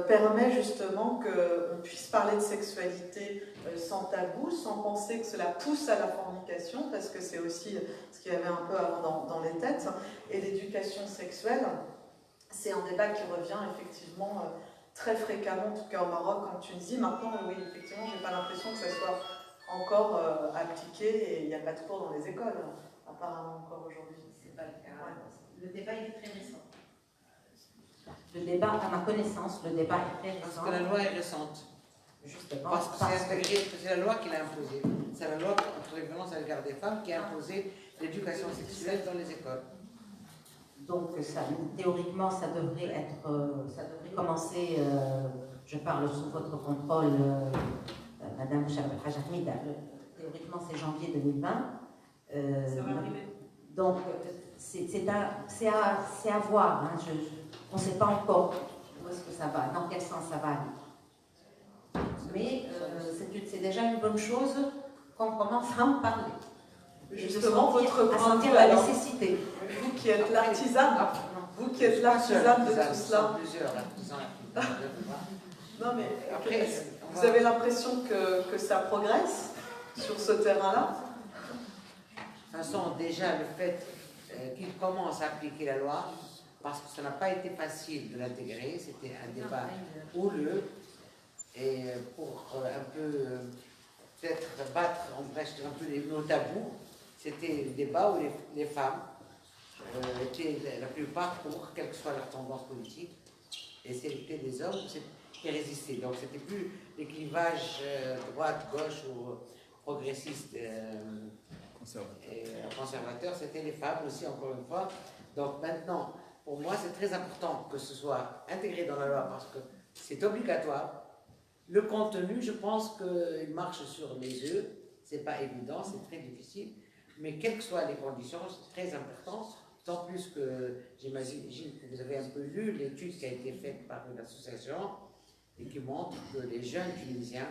permet justement qu'on puisse parler de sexualité sans tabou, sans penser que cela pousse à la fornication, parce que c'est aussi ce qu'il y avait un peu avant dans les têtes. Et l'éducation sexuelle, c'est un débat qui revient effectivement très fréquemment, en tout cas au Maroc, en Tunisie. Maintenant, oui, effectivement, j'ai pas l'impression que ça soit encore appliqué, et il n'y a pas de cours dans les écoles, apparemment encore aujourd'hui. C'est pas le cas. Ouais. Le débat est très récent. Le débat, à ma connaissance, le débat est très récent. Parce que la loi est récente. Justement. Parce que c'est la loi qui l'a imposée. C'est la loi contre les violences à l'égard des femmes qui a imposé l'éducation sexuelle dans les écoles. Donc, théoriquement, ça devrait commencer, je parle sous votre contrôle, Madame Hajahmid, théoriquement c'est janvier 2020. Ça va arriver. Donc, c'est à voir. Hein. On ne sait pas encore où est-ce que ça va, dans quel sens ça va aller. Mais c'est déjà une bonne chose qu'on commence à en parler. Justement, votre point de vue, la nécessité. Vous qui êtes l'artisane, de tout cela. Non, mais après, vous avez l'impression que ça progresse sur ce terrain-là? De toute façon, déjà, le fait qu'il commence à appliquer la loi, parce que ça n'a pas été facile de l'intégrer, c'était un débat houleux, et pour un peu peut-être battre en brèche un peu nos tabous, c'était le débat où les femmes étaient la plupart pour, quelle que soit leur tendance politique, et c'était les hommes qui résistaient. Donc c'était plus les clivages droite, gauche ou progressiste et conservateur, c'était les femmes aussi, encore une fois. Donc maintenant, pour moi, c'est très important que ce soit intégré dans la loi parce que c'est obligatoire. Le contenu, je pense qu'il marche sur les œufs, c'est pas évident, c'est très difficile, mais quelles que soient les conditions, c'est très important. Tant plus que j'imagine que vous avez un peu lu l'étude qui a été faite par une association et qui montre que les jeunes Tunisiens,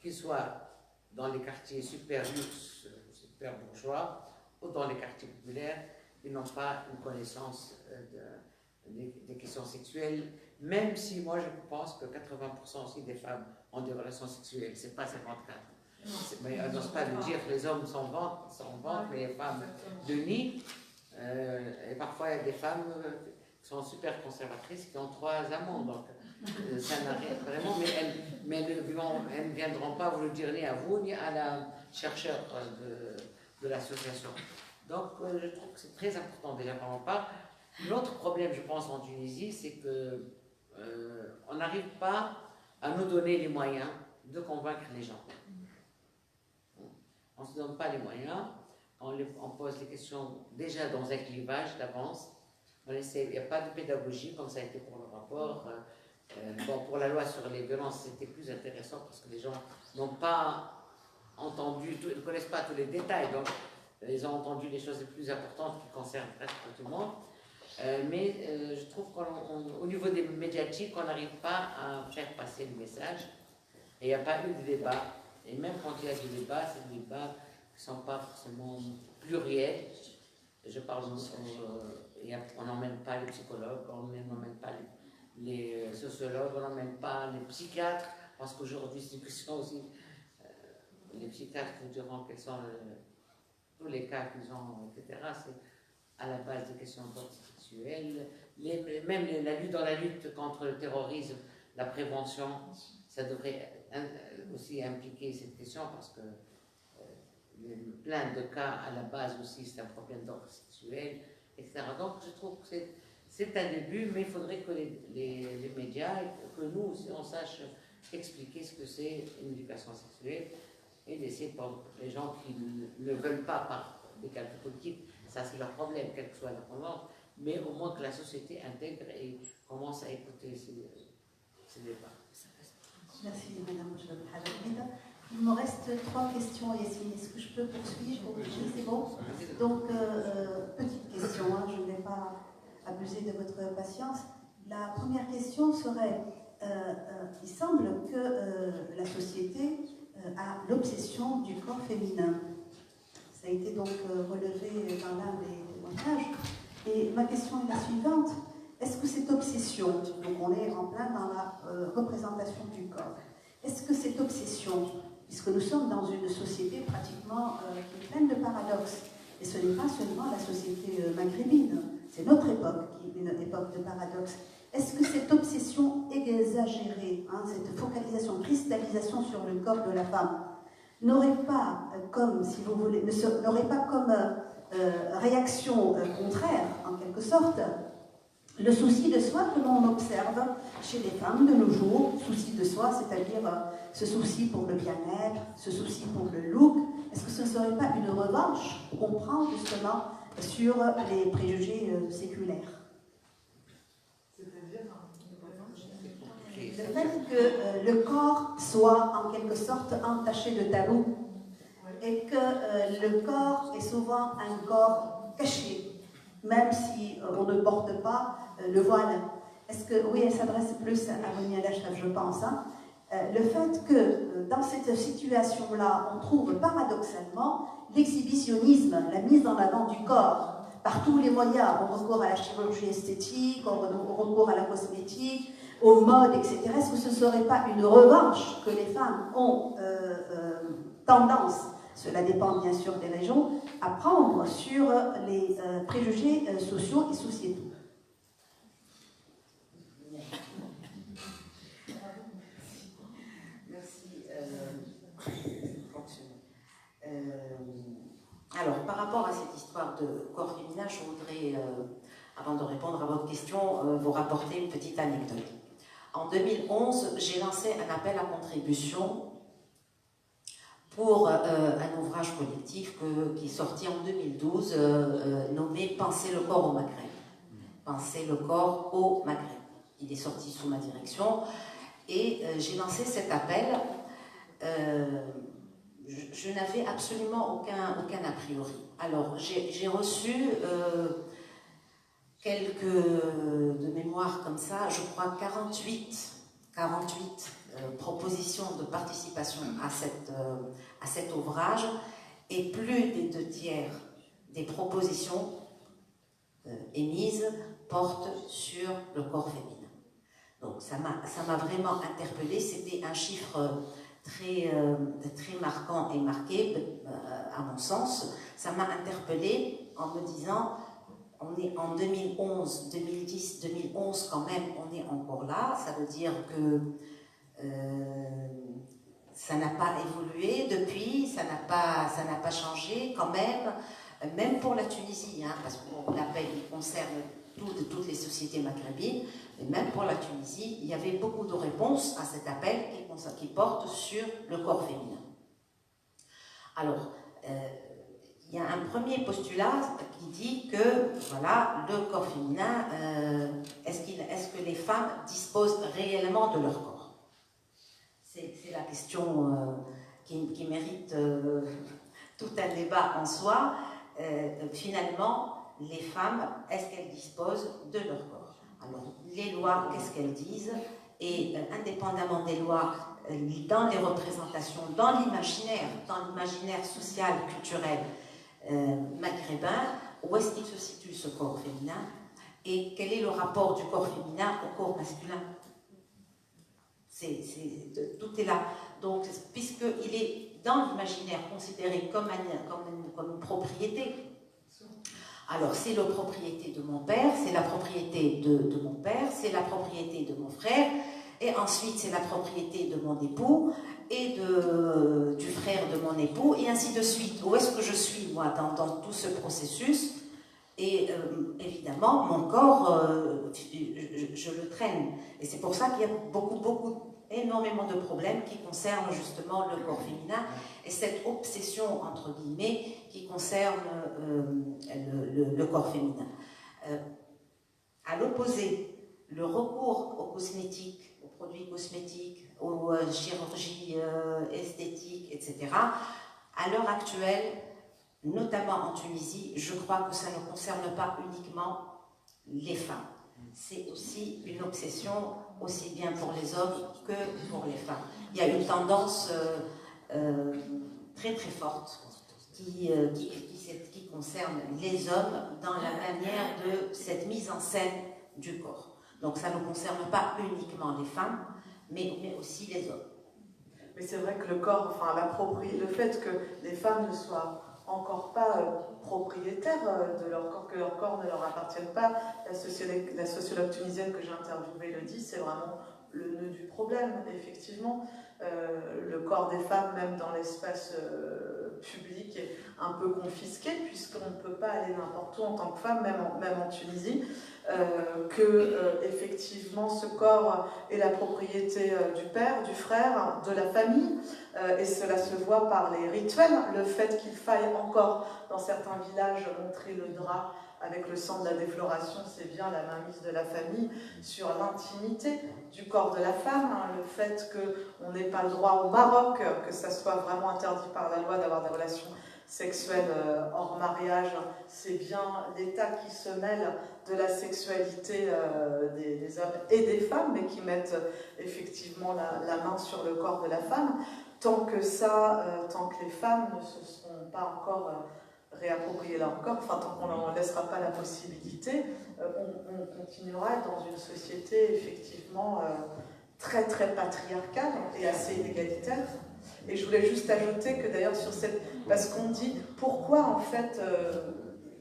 qu'ils soient dans les quartiers super luxe, super bourgeois, ou dans les quartiers populaires, ils n'ont pas une connaissance des questions sexuelles, même si moi je pense que 80% aussi des femmes ont des relations sexuelles, c'est pas 54. Mais on n'ose pas le dire, les hommes s'en vantent, mais les femmes de nid, et parfois il y a des femmes qui sont super conservatrices qui ont 3 amants, donc ça n'arrive vraiment, mais elles ne viendront pas vous le dire ni à vous ni à la chercheur de l'association. Donc je trouve que c'est très important déjà par mon part. L'autre problème, je pense, en Tunisie, c'est que on n'arrive pas à nous donner les moyens de convaincre les gens. On ne se donne pas les moyens, on pose les questions déjà dans un clivage d'avance. Il n'y a pas de pédagogie comme ça a été pour le rapport. Bon, pour la loi sur les violences, c'était plus intéressant parce que les gens n'ont pas entendu, ils ne connaissent pas tous les détails, donc ils ont entendu les choses les plus importantes qui concernent presque tout le monde. Mais je trouve qu'au niveau des médiatiques, on n'arrive pas à faire passer le message. Et il n'y a pas eu de débat. Et même quand il y a des débats, c'est des débats qui ne sont pas forcément pluriels. Je parle, on n'emmène pas les psychologues, on n'emmène pas les sociologues, on n'emmène pas les psychiatres, parce qu'aujourd'hui c'est une question aussi, les psychiatres vous diront quels sont tous les cas qu'ils ont, etc. C'est à la base des questions sexuelles, même dans la lutte contre le terrorisme, la prévention, ça devrait aussi impliquer cette question, parce que plein de cas à la base aussi c'est un problème d'ordre sexuel, etc. Donc je trouve que c'est un début, mais il faudrait que les médias, que nous aussi on sache expliquer ce que c'est une éducation sexuelle, et laisser pour les gens qui ne veulent pas par des calculs politiques, ça c'est leur problème, quelle que soit la tendance, mais au moins que la société intègre et commence à écouter ces débats. Merci Madame Hamida. Il me reste 3 questions, Yacine. Est-ce que je peux poursuivre? Oui, c'est bon. Donc, petite question, hein, je ne vais pas abuser de votre patience. La première question serait, il semble que la société a l'obsession du corps féminin. Ça a été donc relevé dans l'un des témoignages. Et ma question est la suivante. Est-ce que cette obsession, donc on est en plein dans la représentation du corps, est-ce que cette obsession, puisque nous sommes dans une société pratiquement qui est pleine de paradoxes, et ce n'est pas seulement la société maghrébine, c'est notre époque qui est une époque de paradoxes, est-ce que cette obsession exagérée, hein, cette focalisation, cristallisation sur le corps de la femme, n'aurait pas comme, si vous voulez, n'aurait pas comme réaction contraire, en quelque sorte, le souci de soi que l'on observe chez les femmes de nos jours, souci de soi, c'est-à-dire ce souci pour le bien-être, ce souci pour le look, est-ce que ce ne serait pas une revanche qu'on prend justement sur les préjugés séculaires? Le fait que le corps soit en quelque sorte entaché de tabou et que le corps est souvent un corps caché, même si on ne porte pas le voile. Est-ce que, oui, elle s'adresse plus à Rania Lachraf, je pense. Hein. Le fait que dans cette situation-là, on trouve paradoxalement l'exhibitionnisme, la mise en avant du corps, par tous les moyens. On recourt à la chirurgie esthétique, on recourt à la cosmétique, aux modes, etc. Est-ce que ce ne serait pas une revanche que les femmes ont tendance, cela dépend bien sûr des régions, à prendre sur les préjugés sociaux et sociétaux? Merci. Alors, par rapport à cette histoire de corps féminin, je voudrais, avant de répondre à votre question, vous rapporter une petite anecdote. En 2011, j'ai lancé un appel à contribution pour un ouvrage collectif qui est sorti en 2012, nommé « Penser le corps au Maghreb ». Penser le corps au Maghreb. Il est sorti sous ma direction et j'ai lancé cet appel. Je n'avais absolument aucun a priori. Alors, j'ai reçu quelques, de mémoire comme ça, je crois 48 propositions de participation à cet ouvrage, et plus des 2/3 des propositions émises portent sur le corps féminin. Donc ça m'a vraiment interpellée, c'était un chiffre très marquant et marqué, à mon sens. Ça m'a interpellée en me disant, on est en 2011, 2010, 2011 quand même, on est encore là, ça veut dire que ça n'a pas évolué depuis, ça n'a pas changé quand même pour la Tunisie, hein, parce que l'appel concerne toutes les sociétés maghrébines, mais même pour la Tunisie, il y avait beaucoup de réponses à cet appel qui porte sur le corps féminin. Alors, il y a un premier postulat qui dit que, voilà, le corps féminin, est-ce que les femmes disposent réellement de leur corps? C'est la question qui mérite tout un débat en soi. Finalement, les femmes, est-ce qu'elles disposent de leur corps? Alors, les lois, qu'est-ce qu'elles disent? Et indépendamment des lois, dans les représentations, dans l'imaginaire social, culturel maghrébin, où est-ce qu'il se situe ce corps féminin? Et quel est le rapport du corps féminin au corps masculin? Tout est là. Donc, puisqu'il est dans l'imaginaire considéré comme une propriété, alors c'est la propriété de mon père, c'est la propriété de mon père, c'est la propriété de mon frère, et ensuite c'est la propriété de mon époux, et du frère de mon époux, et ainsi de suite. Où est-ce que je suis, moi, dans tout ce processus? Et évidemment, mon corps, je le traîne. Et c'est pour ça qu'il y a énormément de problèmes qui concernent justement le corps féminin et cette obsession, entre guillemets, qui concerne le corps féminin. À l'opposé, le recours aux cosmétiques, aux produits cosmétiques, aux chirurgies esthétiques, etc., à l'heure actuelle, notamment en Tunisie, je crois que ça ne concerne pas uniquement les femmes. C'est aussi une obsession, aussi bien pour les hommes que pour les femmes. Il y a une tendance très très forte qui concerne les hommes dans la manière de cette mise en scène du corps. Donc ça ne concerne pas uniquement les femmes, mais aussi les hommes. Mais c'est vrai que le corps, enfin le fait que les femmes ne soient encore pas propriétaires de leur corps, que leur corps ne leur appartienne pas, la sociologue tunisienne que j'ai interviewée le dit, c'est vraiment le nœud du problème, effectivement. Le corps des femmes, même dans l'espace public, est un peu confisqué, puisqu'on ne peut pas aller n'importe où en tant que femme, même en Tunisie, effectivement ce corps est la propriété du père, du frère, de la famille, et cela se voit par les rituels, le fait qu'il faille encore dans certains villages montrer le drap avec le sang de la défloration, c'est bien la mainmise de la famille sur l'intimité du corps de la femme, hein, le fait qu'on n'ait pas le droit au Maroc, que ça soit vraiment interdit par la loi d'avoir des relations sexuelles hors mariage, c'est bien l'État qui se mêle de la sexualité des hommes et des femmes, mais qui mettent effectivement la main sur le corps de la femme. Tant que les femmes ne se seront pas encore réapproprier leur corps, enfin tant qu'on ne leur laissera pas la possibilité, on continuera à être dans une société effectivement très très patriarcale et assez inégalitaire. Et je voulais juste ajouter que d'ailleurs sur cette... Parce qu'on dit, pourquoi en fait,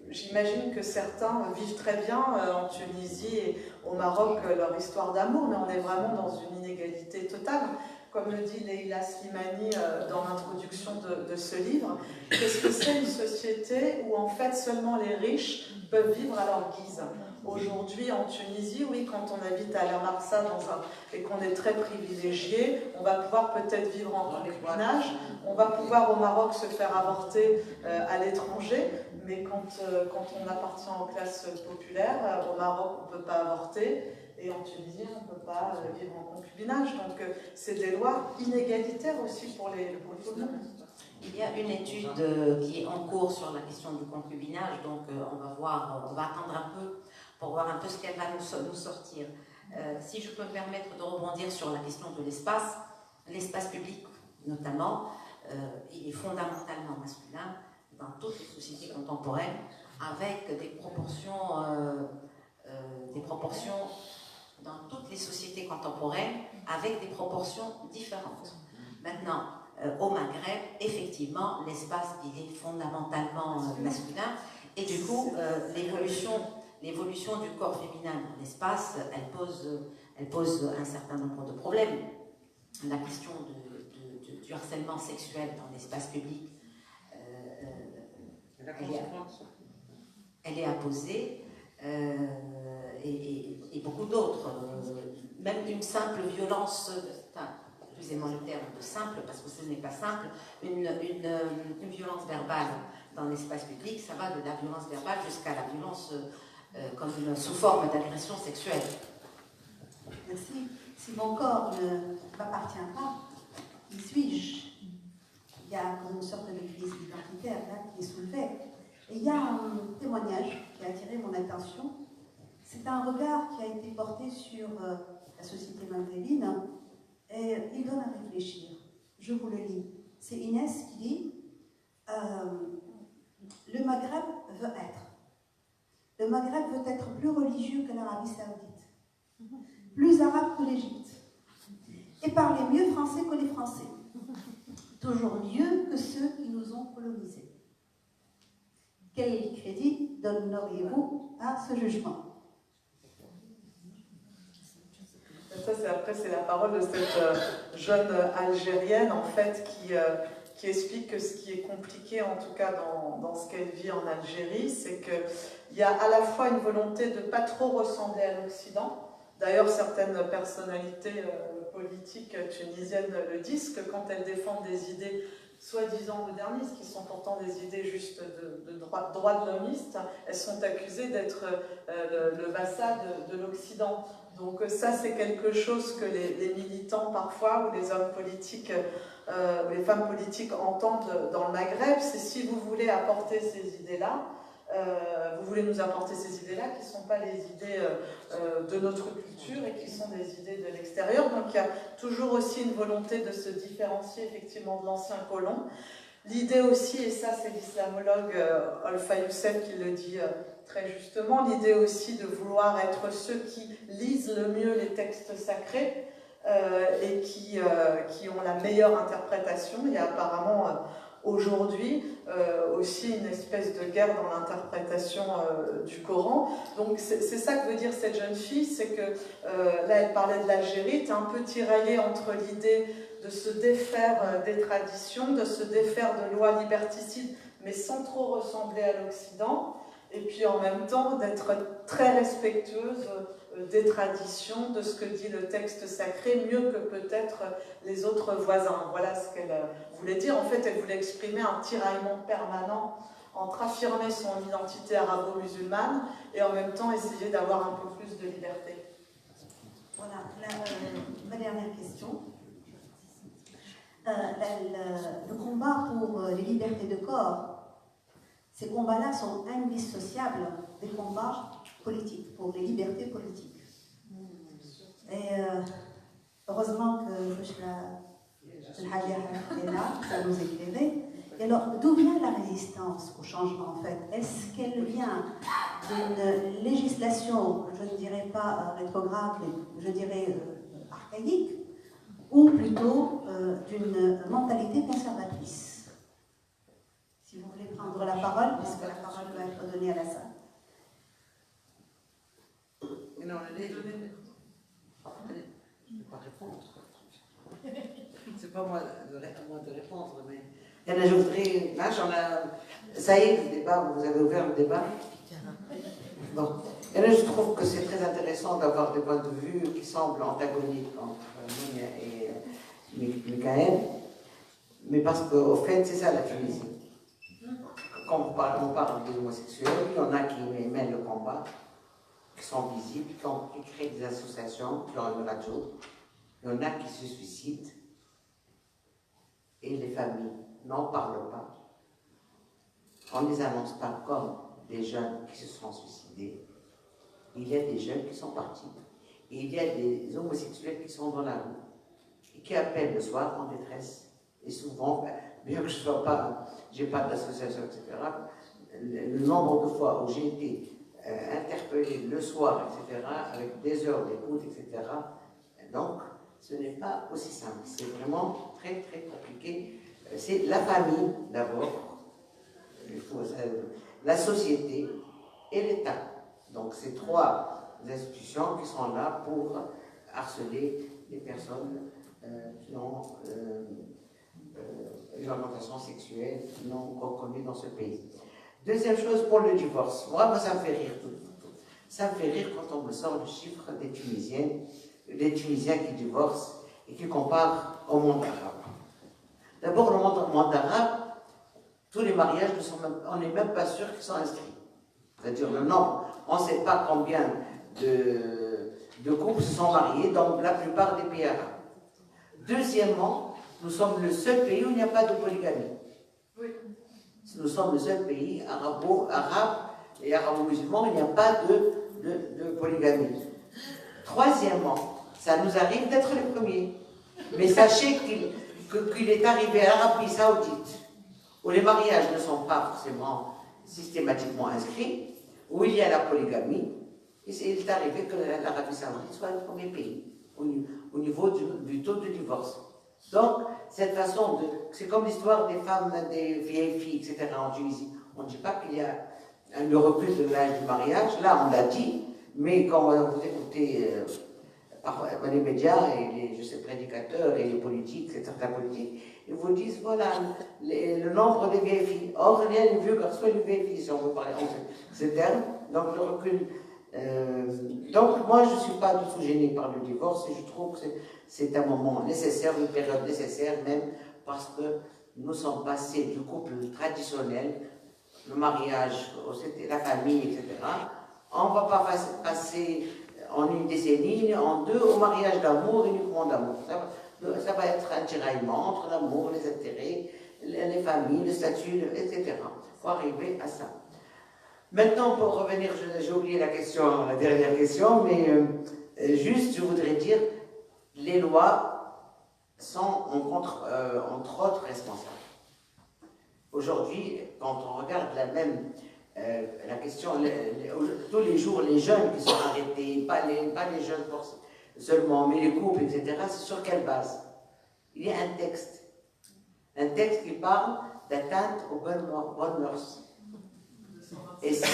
j'imagine que certains vivent très bien en Tunisie et au Maroc leur histoire d'amour, mais on est vraiment dans une inégalité totale. Comme le dit Leila Slimani dans l'introduction de ce livre, qu'est-ce que c'est une société où en fait seulement les riches peuvent vivre à leur guise? Aujourd'hui en Tunisie, oui, quand on habite à La Marsa et qu'on est très privilégié, on va pouvoir peut-être vivre en concubinage, on va pouvoir au Maroc se faire avorter à l'étranger, mais quand on appartient aux classes populaires, au Maroc on ne peut pas avorter. Et en Tunisie, on ne peut pas vivre en concubinage. Donc, c'est des lois inégalitaires aussi pour tout le monde. Il y a une étude qui est en cours sur la question du concubinage. Donc, on va attendre un peu pour voir un peu ce qu'elle va nous sortir. Si je peux me permettre de rebondir sur la question de l'espace public, notamment, il est fondamentalement masculin dans toutes les sociétés contemporaines, avec des proportions dans toutes les sociétés contemporaines avec des proportions différentes. Maintenant, au Maghreb, effectivement, l'espace il est fondamentalement masculin et du coup, l'évolution du corps féminin dans l'espace, elle pose un certain nombre de problèmes. La question du harcèlement sexuel dans l'espace public, elle est à poser. Et beaucoup d'autres, même une simple violence, excusez-moi le terme de simple, parce que ce n'est pas simple, une violence verbale dans l'espace public, ça va de la violence verbale jusqu'à la violence comme sous forme d'agression sexuelle. Merci. Si mon corps ne m'appartient pas, qui suis-je? Il y a une sorte de crise identitaire là qui est soulevée. Et il y a un témoignage qui a attiré mon attention. C'est un regard qui a été porté sur la société maghrébine et il donne à réfléchir. Je vous le lis. C'est Inès qui dit le Maghreb veut être. le Maghreb veut être plus religieux que l'Arabie Saoudite, plus arabe que l'Égypte, et parler mieux français que les Français, toujours mieux que ceux qui nous ont colonisés. Quel crédit donneriez-vous à ce jugement? Ça, c'est la parole de cette jeune Algérienne, en fait, qui explique que ce qui est compliqué, en tout cas dans ce qu'elle vit en Algérie, c'est qu'il y a à la fois une volonté de ne pas trop ressembler à l'Occident. D'ailleurs, certaines personnalités politiques tunisiennes le disent, que quand elles défendent des idées soi-disant modernistes, qui sont pourtant des idées juste de droit de l'homiste, elles sont accusées d'être le vassal de l'Occident. Donc ça, c'est quelque chose que les militants parfois, ou les hommes politiques, ou les femmes politiques entendent dans le Maghreb, c'est si vous voulez apporter ces idées-là, vous voulez nous apporter ces idées-là qui ne sont pas les idées de notre culture et qui sont des idées de l'extérieur. Donc il y a toujours aussi une volonté de se différencier effectivement de l'ancien colon. L'idée aussi, et ça c'est l'islamologue Olfa Youssef qui le dit très justement, l'idée aussi de vouloir être ceux qui lisent le mieux les textes sacrés et qui ont la meilleure interprétation. Il y a apparemment aujourd'hui aussi une espèce de guerre dans l'interprétation du Coran. Donc c'est ça que veut dire cette jeune fille, c'est que là elle parlait de l'Algérie, tu es un peu tiraillée entre l'idée de se défaire des traditions, de se défaire de lois liberticides, mais sans trop ressembler à l'Occident, et puis en même temps d'être très respectueuse des traditions, de ce que dit le texte sacré, mieux que peut-être les autres voisins. Voilà ce qu'elle voulait dire. En fait, elle voulait exprimer un tiraillement permanent entre affirmer son identité arabo-musulmane et en même temps essayer d'avoir un peu plus de liberté. Voilà, ma dernière question. Le combat pour les libertés de corps, ces combats-là sont indissociables des combats politiques, pour les libertés politiques. Et heureusement que Bushra est là pour nous éclairer. Et alors, d'où vient la résistance au changement en fait? Est-ce qu'elle vient d'une législation, je ne dirais pas rétrograde, mais je dirais archaïque, ou plutôt d'une mentalité conservatrice? Si vous voulez prendre la parole, puisque la parole va être donnée à la salle. Non, allez, je ne vais pas répondre. C'est pas moi de répondre, mais il y en a, je voudrais, là j'en ai, ça y est, le débat, vous avez ouvert le débat. Bon, et là je trouve que c'est très intéressant d'avoir des points de vue qui semblent antagoniques entre Mounia et Michael, mais parce qu'au fait, c'est ça la Tunisie. Quand on parle des homosexuels, il y en a qui mènent le combat, qui sont visibles, qui créent des associations, qui ont une radio. Il y en a qui se suicident et les familles n'en parlent pas. On ne les annonce pas comme des jeunes qui se sont suicidés. Il y a des jeunes qui sont partis. Et il y a des homosexuels qui sont dans la rue et qui appellent le soir en détresse. Et souvent, bien que je sois pas, j'ai pas d'association, etc., le nombre de fois où j'ai été interpellé le soir, etc., avec des heures d'écoute, etc., donc, ce n'est pas aussi simple. C'est vraiment très, très compliqué. C'est la famille, d'abord, la société et l'État. Donc, c'est trois institutions qui sont là pour harceler les personnes qui ont une orientation sexuelle non reconnue dans ce pays. Deuxième chose, pour le divorce. Moi, ça me fait rire. Ça me fait rire quand on me sort le chiffre des Tunisiennes, les Tunisiens qui divorcent et qui comparent au monde arabe. D'abord, le monde arabe, tous les mariages, on n'est même pas sûr qu'ils sont inscrits. C'est-à-dire le nombre, on ne sait pas combien de couples se sont mariés dans la plupart des pays arabes. Deuxièmement, nous sommes le seul pays où il n'y a pas de polygamie. Oui. Nous sommes le seul pays arabe et arabo-musulman où il n'y a pas de polygamie. Troisièmement, ça nous arrive d'être les premiers. Mais sachez qu'il est arrivé à l'Arabie Saoudite, où les mariages ne sont pas forcément systématiquement inscrits, où il y a la polygamie, il est arrivé que l'Arabie Saoudite soit le premier pays au niveau du taux de divorce. Donc, cette façon de... C'est comme l'histoire des femmes, des vieilles filles, etc. en Tunisie. On ne dit pas qu'il y a le recul de l'âge du mariage. Là, on l'a dit, mais quand vous écoutez par les médias et les prédicateurs et les politiques, certains politiques, ils vous disent, voilà, le nombre de vieilles filles. Or, il y a les vieux garçons et les vieilles filles, si on veut parler en ces termes. Donc, le recul... donc, moi, je ne suis pas du tout gênée par le divorce et je trouve que c'est un moment nécessaire, une période nécessaire même, parce que nous sommes passés du couple traditionnel, le mariage, la famille, etc. On ne va pas passer en une décennie, en deux, au mariage d'amour, uniquement d'amour. Ça va être un tiraillement entre l'amour, les intérêts, les familles, le statut, etc. Il faut arriver à ça. Maintenant, pour revenir, j'ai oublié la dernière question, mais juste, je voudrais dire, les lois sont entre autres responsables. Aujourd'hui, quand on regarde la question, tous les jours, les jeunes qui sont arrêtés, pas les jeunes seulement, mais les couples, etc., c'est sur quelle base? Il y a un texte qui parle d'atteinte aux bonnes mœurs. Et ce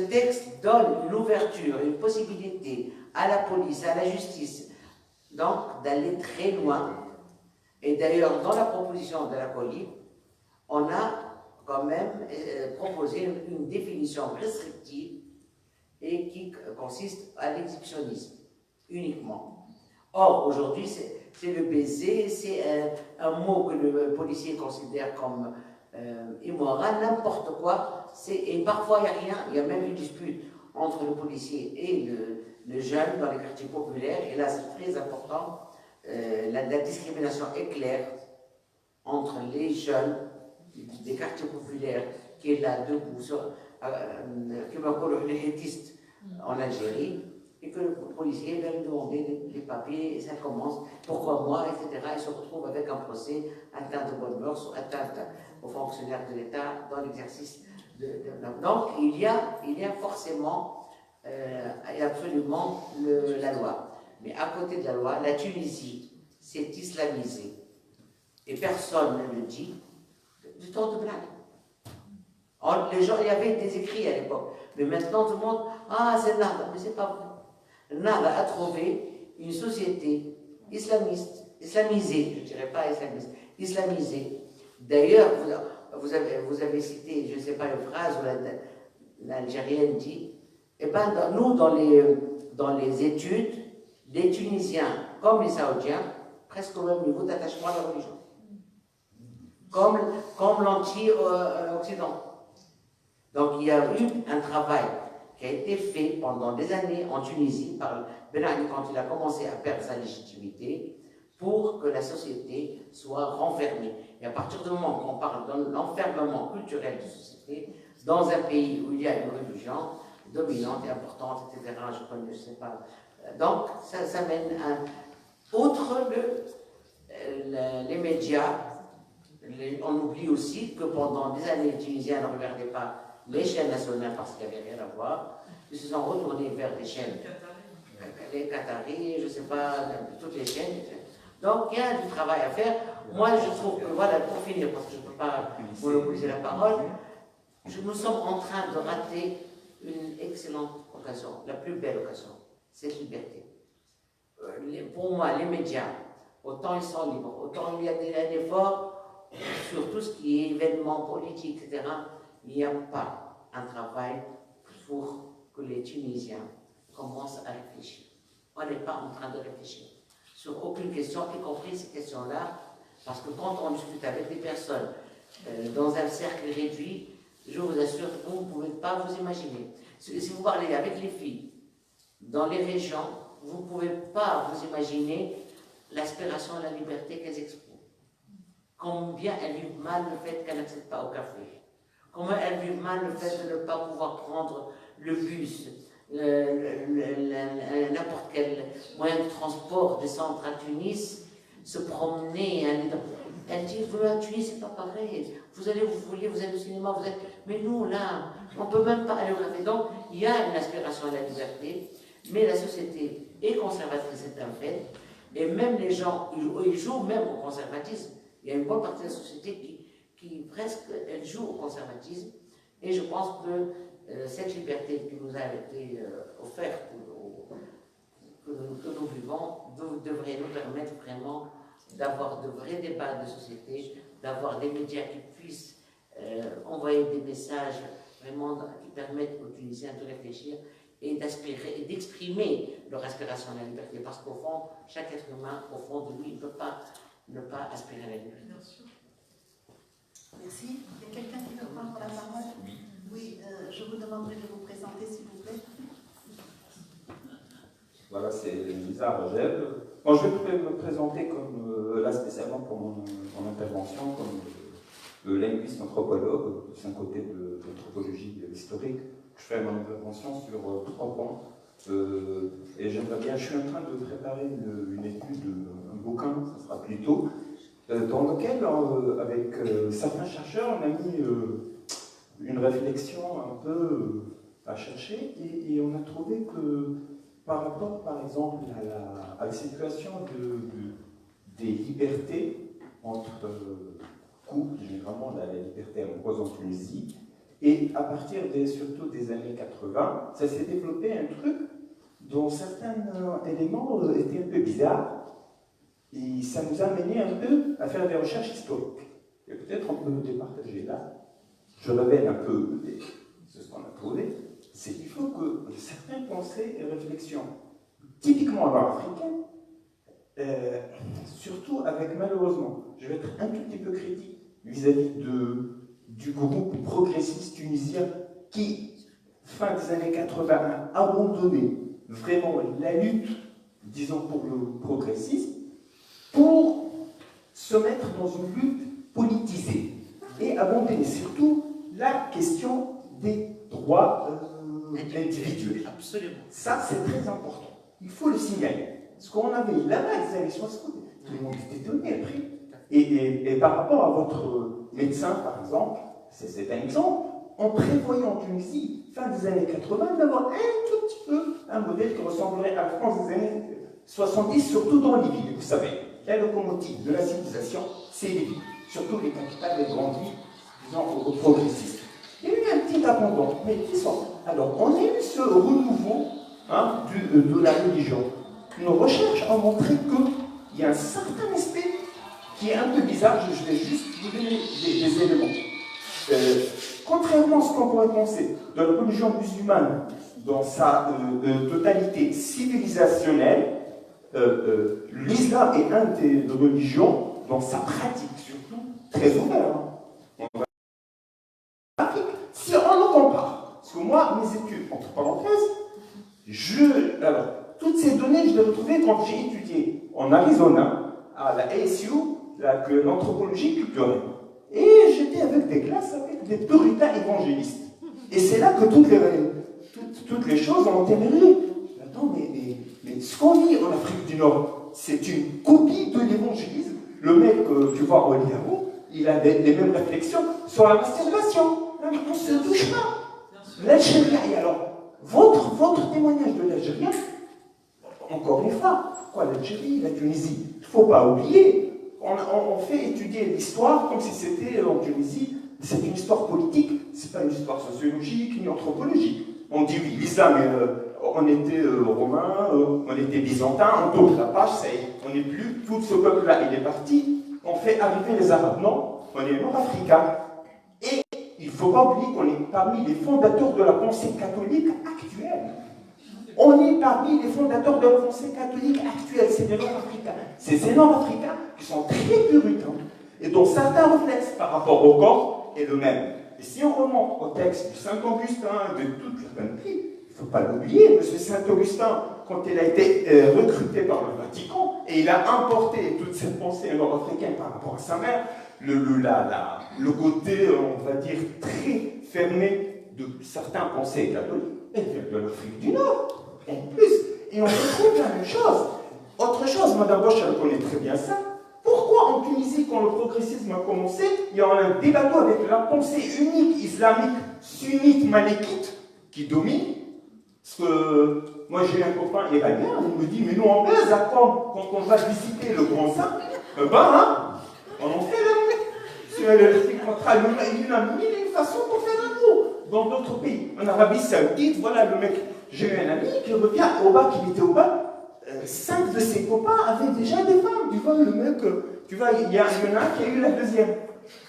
texte donne une ouverture, une possibilité à la police, à la justice, donc d'aller très loin. Et d'ailleurs, dans la proposition de la COLIB, on a quand même proposé une définition restrictive et qui consiste à l'exhibitionnisme uniquement. Or, aujourd'hui, c'est le baiser, c'est un mot que le policier considère comme immoral, n'importe quoi, et parfois il n'y a rien, il y a même une dispute entre le policier et le jeune dans les quartiers populaires, et là c'est très important, la discrimination est claire entre les jeunes des quartiers populaires qui est là debout, qui m'appelle les hétistes en Algérie, et que le policier va lui demander les papiers, et ça commence, pourquoi moi, etc. Il se retrouve avec un procès, atteinte aux bonnes mœurs, atteinte aux fonctionnaires de l'État dans l'exercice donc il y a forcément et absolument la loi. Mais à côté de la loi, la Tunisie s'est islamisée. Et personne ne le dit du temps de blague. Les gens, il y avait des écrits à l'époque. Mais maintenant, tout le monde, ah, c'est Nada. Mais c'est pas vrai. Nada a trouvé une société islamiste, islamisée, je ne dirais pas islamiste, islamisée. D'ailleurs, vous avez cité, je ne sais pas, une phrase où l'Algérienne dit, eh ben, nous, dans les études, les Tunisiens, comme les Saoudiens, presque au même niveau d'attachement à la religion. Comme l'anti-Occident. Donc il y a eu un travail qui a été fait pendant des années en Tunisie par Ben Ali quand il a commencé à perdre sa légitimité pour que la société soit renfermée. Et à partir du moment qu'on parle de l'enfermement culturel de la société, dans un pays où il y a une religion dominante et importante, etc., je ne sais pas. Donc ça mène à... Outre les médias, on oublie aussi que pendant des années, les Tunisiens ne regardaient pas les chaînes nationales parce qu'il n'y avait rien à voir. Ils se sont retournés vers des chaînes, les Qataris, je ne sais pas, toutes les chaînes. Donc il y a du travail à faire. Moi je trouve que, voilà, pour finir, parce que je ne peux pas monopoliser la parole, nous sommes en train de rater une excellente occasion, la plus belle occasion, cette liberté. Pour moi, les médias, autant ils sont libres, autant il y a un effort sur tout ce qui est événements politiques, etc. Il n'y a pas un travail pour que les Tunisiens commencent à réfléchir. On n'est pas en train de réfléchir sur aucune question, y compris ces questions-là, parce que quand on discute avec des personnes dans un cercle réduit, je vous assure que vous ne pouvez pas vous imaginer. Si vous parlez avec les filles dans les régions, vous ne pouvez pas vous imaginer l'aspiration à la liberté qu'elles expriment. Combien elles vivent mal le fait qu'elles n'accèdent pas au café. Comment elles vivent mal le fait de ne pas pouvoir prendre le bus, n'importe quel moyen de transport, descendre à Tunis, se promener, aller Elle dit, vous la tuez, c'est pas pareil. Vous allez, vous voyez, vous êtes au cinéma, vous êtes... Mais nous, là, on peut même pas aller au café. Donc, il y a une aspiration à la liberté, mais la société est conservatrice, c'est un fait. Et même les gens, ils jouent même au conservatisme. Il y a une bonne partie de la société qui presque, elle joue au conservatisme. Et je pense que cette liberté qui nous a été offerte, que nous vivons, devrait nous permettre vraiment d'avoir de vrais débats de société, d'avoir des médias qui puissent envoyer des messages vraiment qui permettent aux Tunisiens de réfléchir et d'aspirer et d'exprimer leur aspiration à la liberté. Parce qu'au fond, chaque être humain, au fond de lui, ne peut pas ne pas aspirer à la liberté. Bien sûr. Merci. Il y a quelqu'un qui veut prendre la parole? Oui, je vous demanderai de vous présenter, s'il vous plaît. Voilà, c'est Lisa Rogel. Bon, je vais me présenter comme, là spécialement pour mon intervention, comme linguiste anthropologue, c'est un côté de l'anthropologie historique. Je fais mon intervention sur 3 points. Et j'aimerais bien, je suis en train de préparer une étude, un bouquin, ça sera plus tôt, dans lequel, avec certains chercheurs, on a mis une réflexion un peu à chercher, et on a trouvé que par rapport, par exemple, à la situation des libertés entre couples, généralement la liberté amoureuse en Tunisie, et à partir surtout des années 80, ça s'est développé un truc dont certains éléments étaient un peu bizarres, et ça nous a amené un peu à faire des recherches historiques. Et peut-être on peut les partager là. Je révèle un peu ce qu'on a trouvé. C'est qu'il faut que certaines pensées et réflexions, typiquement nord-africaines, surtout avec, malheureusement, je vais être un tout petit peu critique vis-à-vis du groupe progressiste tunisien qui, fin des années 80, a abandonné vraiment la lutte, disons, pour le progressisme, pour se mettre dans une lutte politisée et abandonner surtout la question des droits individuels. Absolument. Ça, c'est très important. Il faut le signaler. Parce qu'on avait là-bas des années 60, tout le monde était étonné après. Et par rapport à votre médecin, par exemple, c'est un exemple, on prévoyait en Tunisie, fin des années 80, d'avoir un tout petit peu un modèle qui ressemblerait à la France des années 70, surtout dans les villes. Vous savez, la locomotive de la civilisation, c'est les villes, surtout les capitales, les grandes villes, disons, progressistes. Il y a eu un petit abandon, mais qui sont. Alors, on a eu ce renouveau de la religion. Nos recherches ont montré qu'il y a un certain aspect qui est un peu bizarre. Je vais juste vous donner des éléments. Contrairement à ce qu'on pourrait penser, dans la religion musulmane, dans sa totalité civilisationnelle, l'islam est une des religions, dans sa pratique surtout, très ouverte. Si on le compare, parce que moi, mes études, entre parenthèses, alors, toutes ces données, je les ai retrouvées quand j'ai étudié en Arizona, à la ASU, l'anthropologie culturelle. Et j'étais avec des classes avec des puritains évangélistes. Et c'est là que toutes les choses ont émergé. Attends, mais ce qu'on vit en Afrique du Nord, c'est une copie de l'évangélisme. Le mec, tu vois, Oliaou, il a les mêmes réflexions sur la masturbation. Là, on ne se touche pas. L'Algérie, et alors, votre témoignage de l'Algérie, encore une fois, quoi, l'Algérie, la Tunisie, il ne faut pas oublier. On fait étudier l'histoire comme si c'était en Tunisie, c'est une histoire politique, c'est pas une histoire sociologique ni anthropologique. On dit oui, l'islam, on était romain, on était byzantin, on tourne la page, ça y est, on n'est plus, tout ce peuple-là, il est parti, on fait arriver les Arabes, non, on est nord-africains. Et il ne faut pas oublier qu'on est parmi les fondateurs de la pensée catholique actuelle. On est parmi les fondateurs de la pensée catholique actuelle, c'est des Nord-Africains. C'est ces Nord-Africains qui sont très puritains et dont certains réflexes par rapport au corps est le même. Et si on remonte au texte du Saint-Augustin et de toute la panoplie, il ne faut pas l'oublier, M. Saint-Augustin, quand il a été recruté par le Vatican, et il a importé toute cette pensée nord-africaine par rapport à sa mère, le côté, on va dire, très fermé de certains pensées catholiques, elle vient de l'Afrique du Nord. En plus, et on retrouve la même chose. Autre chose, Mme Bosch, elle connaît très bien ça. Pourquoi en Tunisie, quand le progressisme a commencé, il y a eu un débat avec la pensée unique islamique sunnite malékite qui domine. Parce que moi j'ai un copain iranien, il me dit mais nous en baise à quand on va visiter le grand saint, on en fait l'amour. Il y a mille et une façons pour faire l'amour dans d'autres pays. En Arabie Saoudite, voilà le mec, j'ai eu un ami qui revient au bas, qui était au bas. 5 de ses copains avaient déjà des femmes. Tu vois, le mec, tu vois, il y en a un qui a eu la deuxième.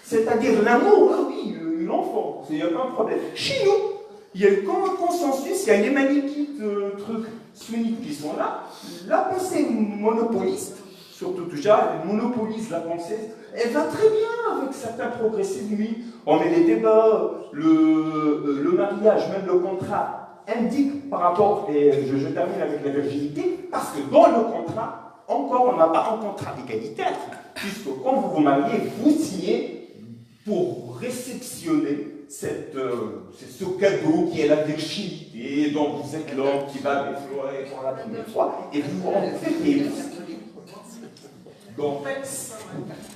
C'est-à-dire l'amour, oui, l'enfant, il n'y a pas de problème. Chez nous, il y a eu comme un consensus, il y a les malékites, trucs sunnites qui sont là. La pensée monopoliste, surtout déjà, elle monopolise la pensée. Elle va très bien avec certains progressistes. On met des débats, le mariage, même le contrat, indique par rapport, et je termine avec la virginité, parce que dans le contrat, encore on n'a pas un contrat égalitaire, puisque quand vous vous mariez, vous signez pour réceptionner ce cadeau qui est la virginité, dont vous êtes l'homme qui va déployer pour la première fois, et vous en faites des donc,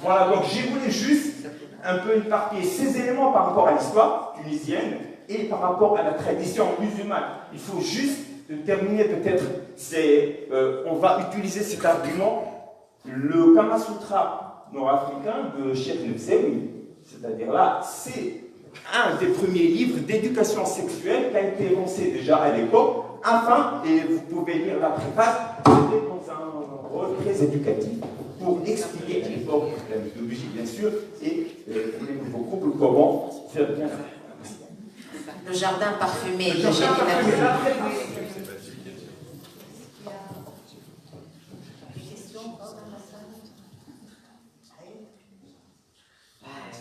voilà, donc j'ai voulu juste un peu éparpiller ces éléments par rapport à l'histoire tunisienne et par rapport à la tradition musulmane. Il faut juste terminer peut-être, on va utiliser cet argument, le Kama Sutra nord-africain de Cheikh Nefsewi, c'est-à-dire là, c'est un des premiers livres d'éducation sexuelle qui a été lancé déjà à l'époque, afin, et vous pouvez lire la préface, c'était dans un rôle très éducatif, pour expliquer à l'époque la mythologie bien sûr, et les nouveaux couples, comment faire bien. Le jardin parfumé de Le jardin parfumé,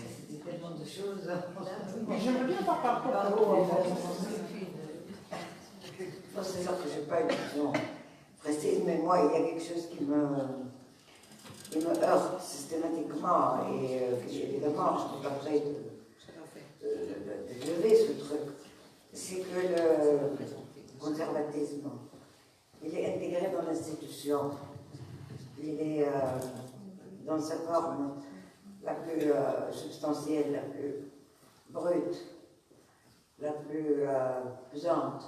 c'était tellement de choses. J'aimerais bien par rapport à c'est sûr que je n'ai pas une vision précise, mais moi, il y a quelque chose qui me heurte systématiquement, et évidemment, je suis pas prêt de lever ce truc. C'est que le conservatisme, il est intégré dans l'institution, il est dans sa forme la plus substantielle, la plus brute, la plus pesante,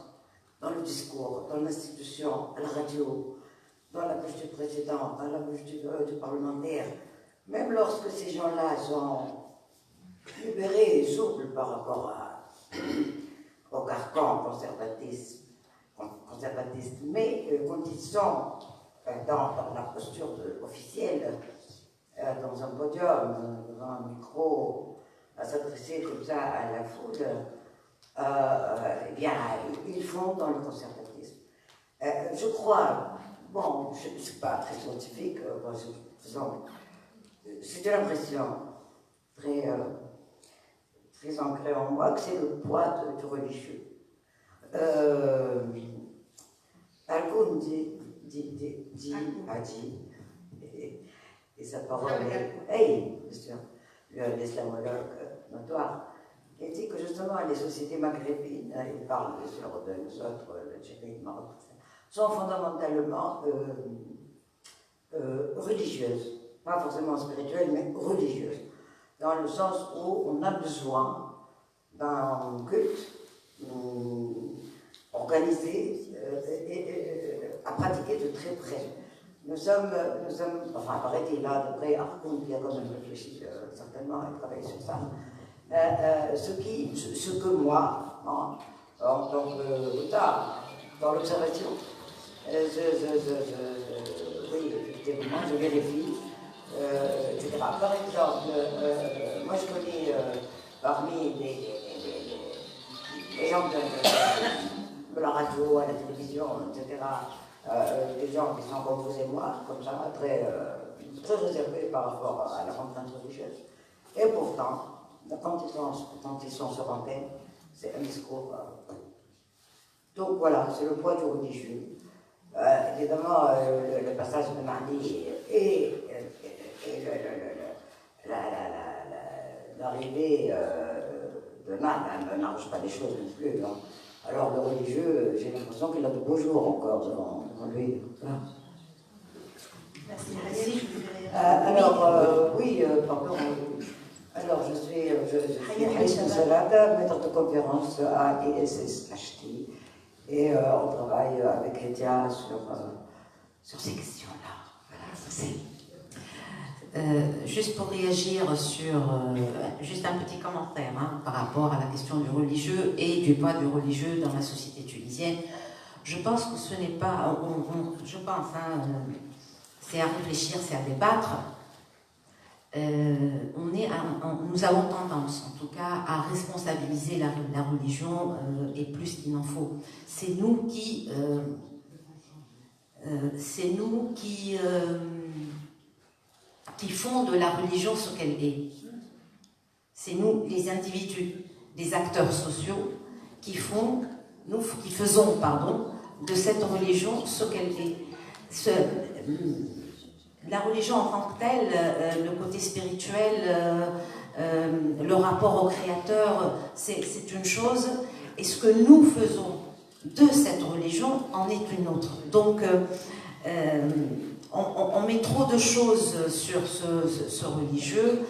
dans le discours, dans l'institution, à la radio, dans la bouche du président, dans la bouche du parlementaire. Même lorsque ces gens-là sont libérés et souples par rapport au carcan conservatiste, mais quand ils sont dans la posture officielle, dans un podium, devant un micro, à s'adresser comme ça à la foule, eh bien, ils font dans le conservatisme. Je crois, bon, je ne suis pas très scientifique, c'est une impression très, très ancrée en moi que c'est le poids du religieux. Alcoun a dit, et sa parole est, bien sûr, l'islamologue notoire, il dit que justement les sociétés maghrébines, il parle bien sûr de nous autres, l'Algérie, le Maroc, sont fondamentalement religieuses, pas forcément spirituelles, mais religieuses, dans le sens où on a besoin d'un culte organisé et à pratiquer de très près. Nous sommes enfin, paraît-il là, de près, Arcoun qui a quand même réfléchi certainement et travaillé sur ça. Ce que moi, en tant que dans l'observation, oui, effectivement, je vérifie, etc. Par exemple, moi je connais parmi les gens de la radio, à la télévision, etc., des gens qui sont comme vous et moi, comme ça, très réservés par rapport à la contrainte religieuse. Et pourtant, quand ils sont sur antenne, c'est un discours. Donc voilà, c'est le poids du religieux. Évidemment, le passage de Mahdi et l'arrivée de Mahdi n'arrange pas les choses non plus. Hein. Alors le religieux, j'ai l'impression qu'il a de beaux jours encore devant lui. Voilà. Merci. Pardon. Alors, je suis Aïcha Salada, maître de conférence à ISSHT, et on travaille avec Edia sur ces questions-là. Voilà, c'est. Juste pour réagir sur, juste un petit commentaire par rapport à la question du religieux et du poids du religieux dans la société tunisienne. Je pense que ce n'est pas, c'est à réfléchir, c'est à débattre. Nous avons tendance, en tout cas, à responsabiliser la religion et plus qu'il n'en faut. C'est nous qui font de la religion ce qu'elle est. C'est nous, les individus, les acteurs sociaux, qui faisons, de cette religion ce qu'elle est. La religion en tant que telle, le côté spirituel, le rapport au Créateur, c'est une chose, et ce que nous faisons de cette religion en est une autre. Donc, on met trop de choses sur ce religieux,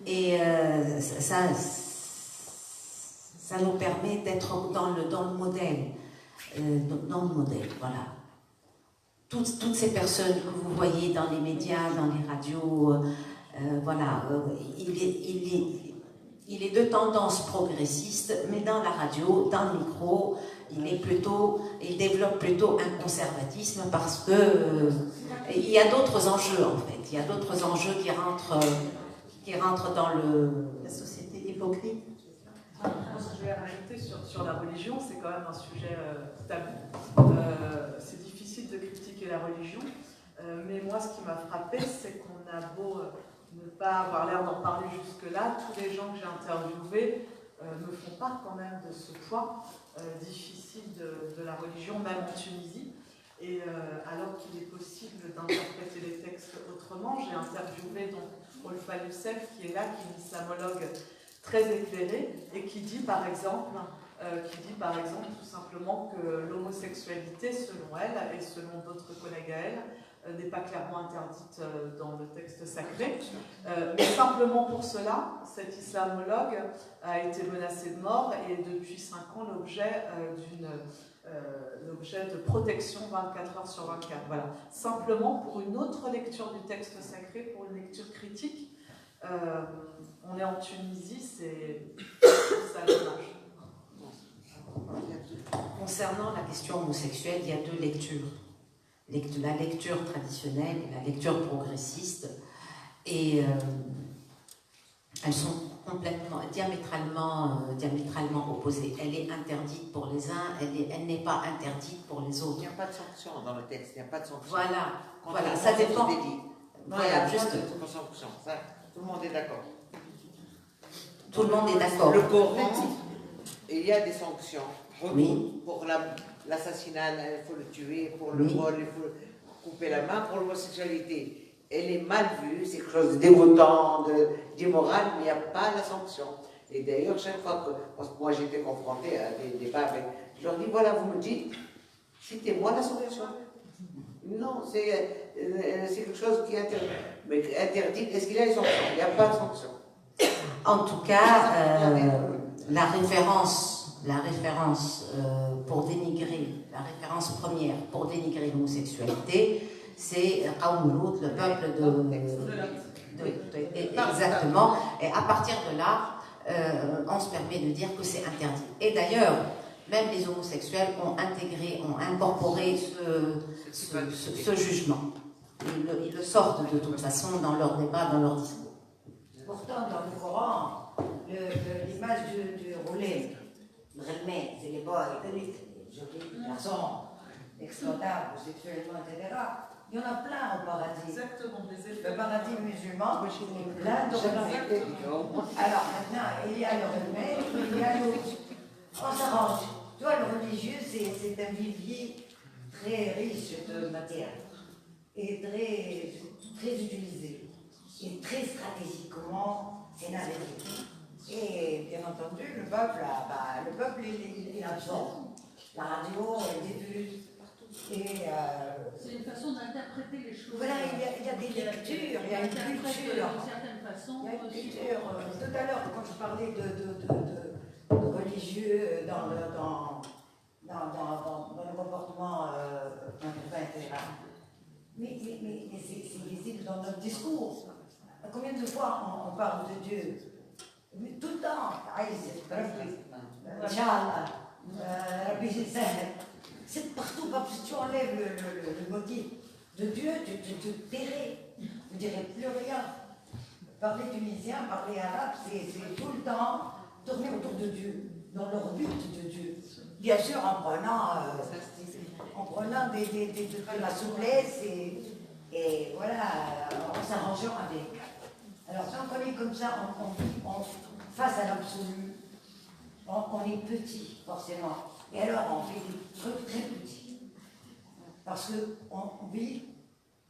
et ça nous permet d'être dans le modèle. Voilà. Toutes ces personnes que vous voyez dans les médias, dans les radios, il est de tendance progressiste, mais dans la radio, dans le micro, il développe plutôt un conservatisme parce que il y a d'autres enjeux en fait. Il y a d'autres enjeux qui rentrent dans la société hypocrite. Ce que je vais rajouter sur la religion, c'est quand même un sujet tabou. C'est difficile de critiquer la religion, mais moi ce qui m'a frappé, c'est qu'on a beau ne pas avoir l'air d'en parler jusque-là, tous les gens que j'ai interviewés me font part quand même de ce poids difficile de la religion, même en Tunisie. Et alors qu'il est possible d'interpréter les textes autrement, j'ai interviewé donc Olfa Youssef, qui est là, qui est une islamologue très éclairée, et qui dit par exemple tout simplement que l'homosexualité, selon elle, et selon d'autres collègues à elle, n'est pas clairement interdite dans le texte sacré. Mais simplement pour cela, cette islamologue a été menacée de mort et est depuis 5 ans l'objet de protection 24 heures sur 24. Voilà. Simplement pour une autre lecture du texte sacré, pour une lecture critique. On est en Tunisie, c'est ça dommage. Concernant la question homosexuelle, il y a 2 lectures. La lecture traditionnelle et la lecture progressiste. Et elles sont complètement, diamétralement opposées. Elle est interdite pour les uns, elle n'est pas interdite pour les autres. Il n'y a pas de sanction dans le texte, il n'y a pas de sanction. Voilà, ça dépend. Voilà, juste de sanction. Ça, tout le monde est d'accord. Tout le monde est d'accord. Le Coran, il y a des sanctions. Oui. Pour l'assassinat, il faut le tuer. Pour le vol, il faut couper la main. Pour l'homosexualité, elle est mal vue. C'est quelque chose de dégoûtant, d'immoral, mais il n'y a pas la sanction. Et d'ailleurs, chaque fois que... Parce que moi, j'étais confrontée à des débats avec... Je leur dis, voilà, vous me dites, citez-moi la solution. Non, c'est quelque chose qui est interdit. Mais interdit, est-ce qu'il y a une sanction? Il n'y a pas de sanction. En tout cas, la référence pour dénigrer, la référence première pour dénigrer l'homosexualité, c'est Qawm, le peuple exactement. Et à partir de là, on se permet de dire que c'est interdit. Et d'ailleurs, même les homosexuels ont incorporé ce jugement. Ils le sortent de toute façon dans leur débat, dans leur discours. Pourtant, dans le Coran, l'image du roulé, vraiment, c'est les boys, les jolies garçons, exploitables sexuellement, etc. Il y en a plein au paradis. Exactement, des effets. Le paradis musulman est plein de religieux. Alors maintenant, il y a le remède, il y a l'autre. On s'arrange. Tu vois, le religieux, c'est un vivier très riche de matière et très utilisé et très stratégiquement énergétique. Et bien entendu, le peuple, il absorbe. La radio, elle diffuse. Et c'est une façon d'interpréter les choses. voilà, il y a des lectures, il y a une culture. D'une certaine façon. Il y a une culture. Tout à l'heure, quand je parlais de religieux dans le comportement urbain, etc. Mais c'est visible dans notre discours. Combien de fois on parle de Dieu? Tout le temps. Inch'Allah, Rabbi Gisèle. C'est partout, parce que tu enlèves le motif de Dieu, tu te tairais. Tu ne dirais plus rien. Parler tunisien, parler arabe, c'est tout le temps tourner autour de Dieu, dans leur but de Dieu. Bien sûr, en prenant de la souplesse et voilà, en s'arrangeant avec. Alors, quand on est comme ça, face à l'absolu, on est petit, forcément. Et alors, on fait des trucs très petits. Parce qu'on vit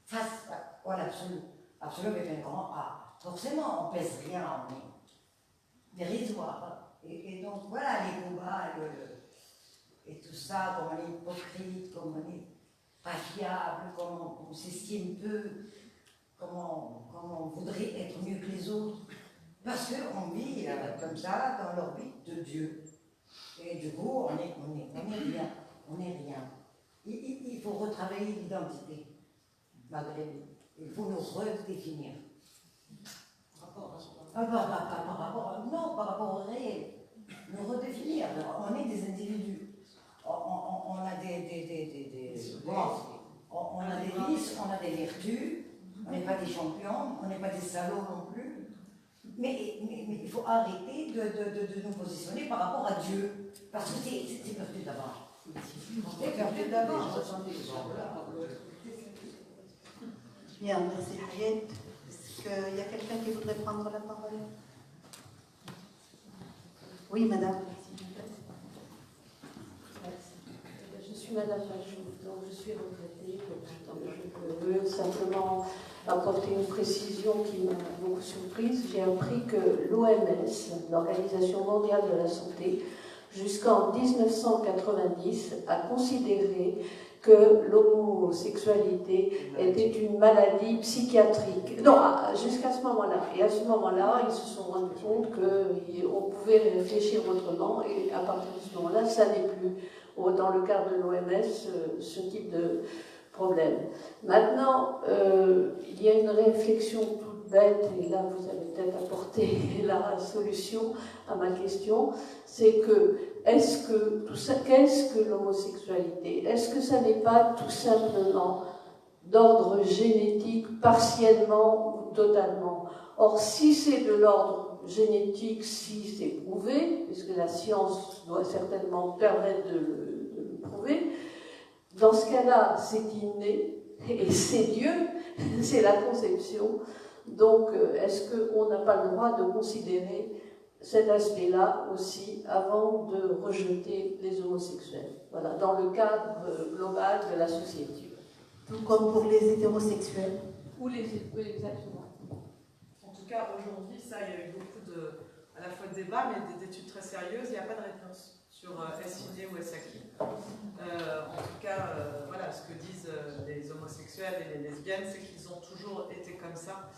face à l'absolu. Absolu avec un grand A. Forcément, on ne pèse rien, on est dérisoire. Et donc, voilà les combats, et tout ça, comme on est hypocrite, comme on n'est pas fiable, comme on s'estime peu, comme on voudrait être mieux que les autres. Parce qu'on vit comme ça dans l'orbite de Dieu. Et du coup, on est rien. On est rien. Il faut retravailler l'identité, malgré lui. Il faut nous redéfinir. Par rapport au réel. Nous redéfinir. On est des individus. On a des vices, on a des vertus. On n'est pas des champions, on n'est pas des salauds non plus. Mais il faut arrêter de nous positionner par rapport à Dieu. Parce que c'est perdu d'abord. C'est perdu d'abord. Bien, merci Hayet. Est-ce qu'il y a quelqu'un qui voudrait prendre la parole? Oui, madame. Je suis madame Majouf, donc je suis retraitée, donc je veux simplement apporter une précision qui m'a beaucoup surprise. J'ai appris que l'OMS, l'Organisation mondiale de la santé, jusqu'en 1990, a considéré que l'homosexualité était une maladie psychiatrique. Non, jusqu'à ce moment-là. Et à ce moment-là, ils se sont rendus compte qu'on pouvait réfléchir autrement, et à partir de ce moment-là, ça n'est plus, dans le cadre de l'OMS, ce type de problème. Maintenant, il y a une réflexion toute bête, et là vous avez peut-être apporté la solution à ma question, c'est que qu'est-ce que l'homosexualité? Est-ce que ça n'est pas tout simplement d'ordre génétique, partiellement ou totalement? Or, si c'est de l'ordre génétique, si c'est prouvé, puisque la science doit certainement permettre de le prouver, dans ce cas-là, c'est inné, et c'est Dieu, c'est la conception. Donc, est-ce qu'on n'a pas le droit de considérer cet aspect-là aussi avant de rejeter les homosexuels? Voilà, dans le cadre global de la société. Tout comme pour les hétérosexuels. Ou les exactement. En tout cas, aujourd'hui, ça, il y a eu beaucoup à la fois de débats, mais d'études très sérieuses. Il n'y a pas de réponse sur est-ce inné ou est-ce acquis. En tout cas, voilà, ce que disent les homosexuels et les lesbiennes, c'est qu'ils ont toujours été comme ça.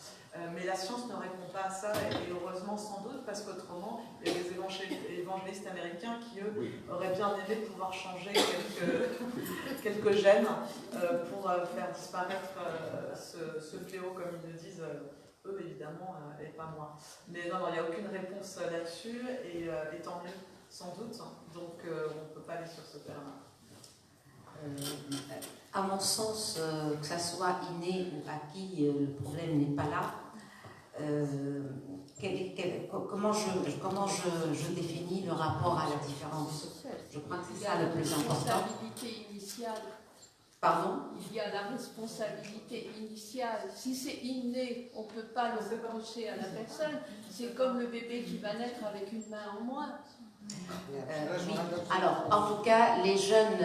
Mais la science ne répond pas à ça, et heureusement sans doute, parce qu'autrement, il y a des évangélistes américains qui, eux, auraient bien aimé pouvoir changer quelques gènes pour faire disparaître ce fléau, comme ils le disent, eux évidemment, et pas moi. Mais non, il n'y a aucune réponse là-dessus, et tant mieux, sans doute, donc on ne peut pas aller sur ce terrain-là. À mon sens, que ça soit inné ou acquis, le problème n'est pas là. Comment je définis le rapport à la différence? Je crois que c'est ça le plus important. La responsabilité initiale. Pardon? Il y a la responsabilité initiale. Si c'est inné, on ne peut pas le reprocher à la personne. C'est comme le bébé qui va naître avec une main en moins. Oui. Alors, en tout cas, les jeunes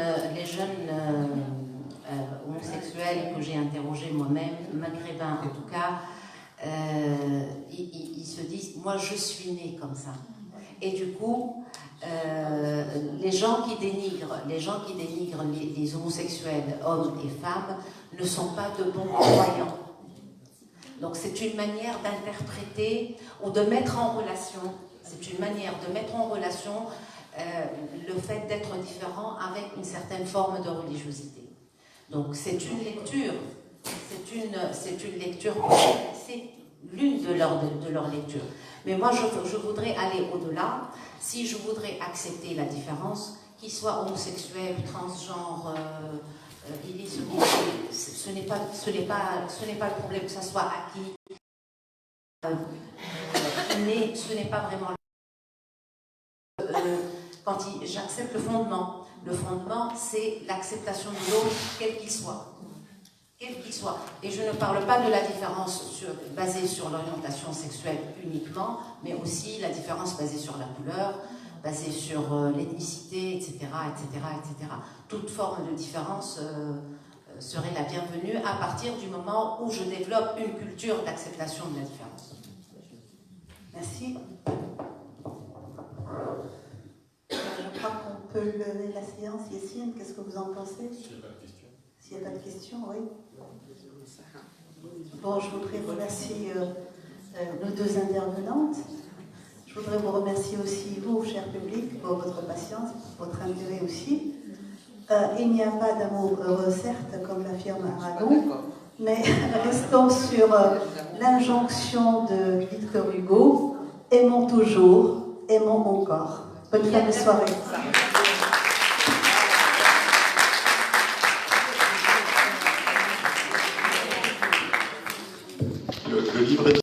homosexuels que j'ai interrogés moi-même, maghrébins en tout cas, ils se disent, moi je suis née comme ça. Et du coup, les gens qui dénigrent les homosexuels, hommes et femmes, ne sont pas de bons croyants. Donc c'est une manière d'interpréter ou de mettre en relation, le fait d'être différent avec une certaine forme de religiosité. Donc c'est une lecture, c'est l'une de leurs lectures. Mais moi je voudrais aller au-delà. Si je voudrais accepter la différence, qu'il soit homosexuel, transgenre, ce n'est pas le problème que ça soit acquis, mais ce n'est pas vraiment quand j'accepte le fondement. Le fondement, c'est l'acceptation de l'autre, quel qu'il soit. Et je ne parle pas de la différence basée sur l'orientation sexuelle uniquement, mais aussi la différence basée sur la couleur, basée sur l'ethnicité, etc., etc., etc. Toute forme de différence serait la bienvenue à partir du moment où je développe une culture d'acceptation de la différence. Merci. Je crois qu'on peut lever la séance. Yessine, qu'est-ce que vous en pensez? S'il n'y a pas de questions, oui. Bon, je voudrais remercier nos deux intervenantes. Je voudrais vous remercier aussi, vous, cher public, pour votre patience, pour votre intérêt aussi. Il n'y a pas d'amour heureux, certes, comme l'affirme Aragon, mais restons sur l'injonction de Victor Hugo, aimons toujours, aimons encore. Bonne fin de soirée. Le livre est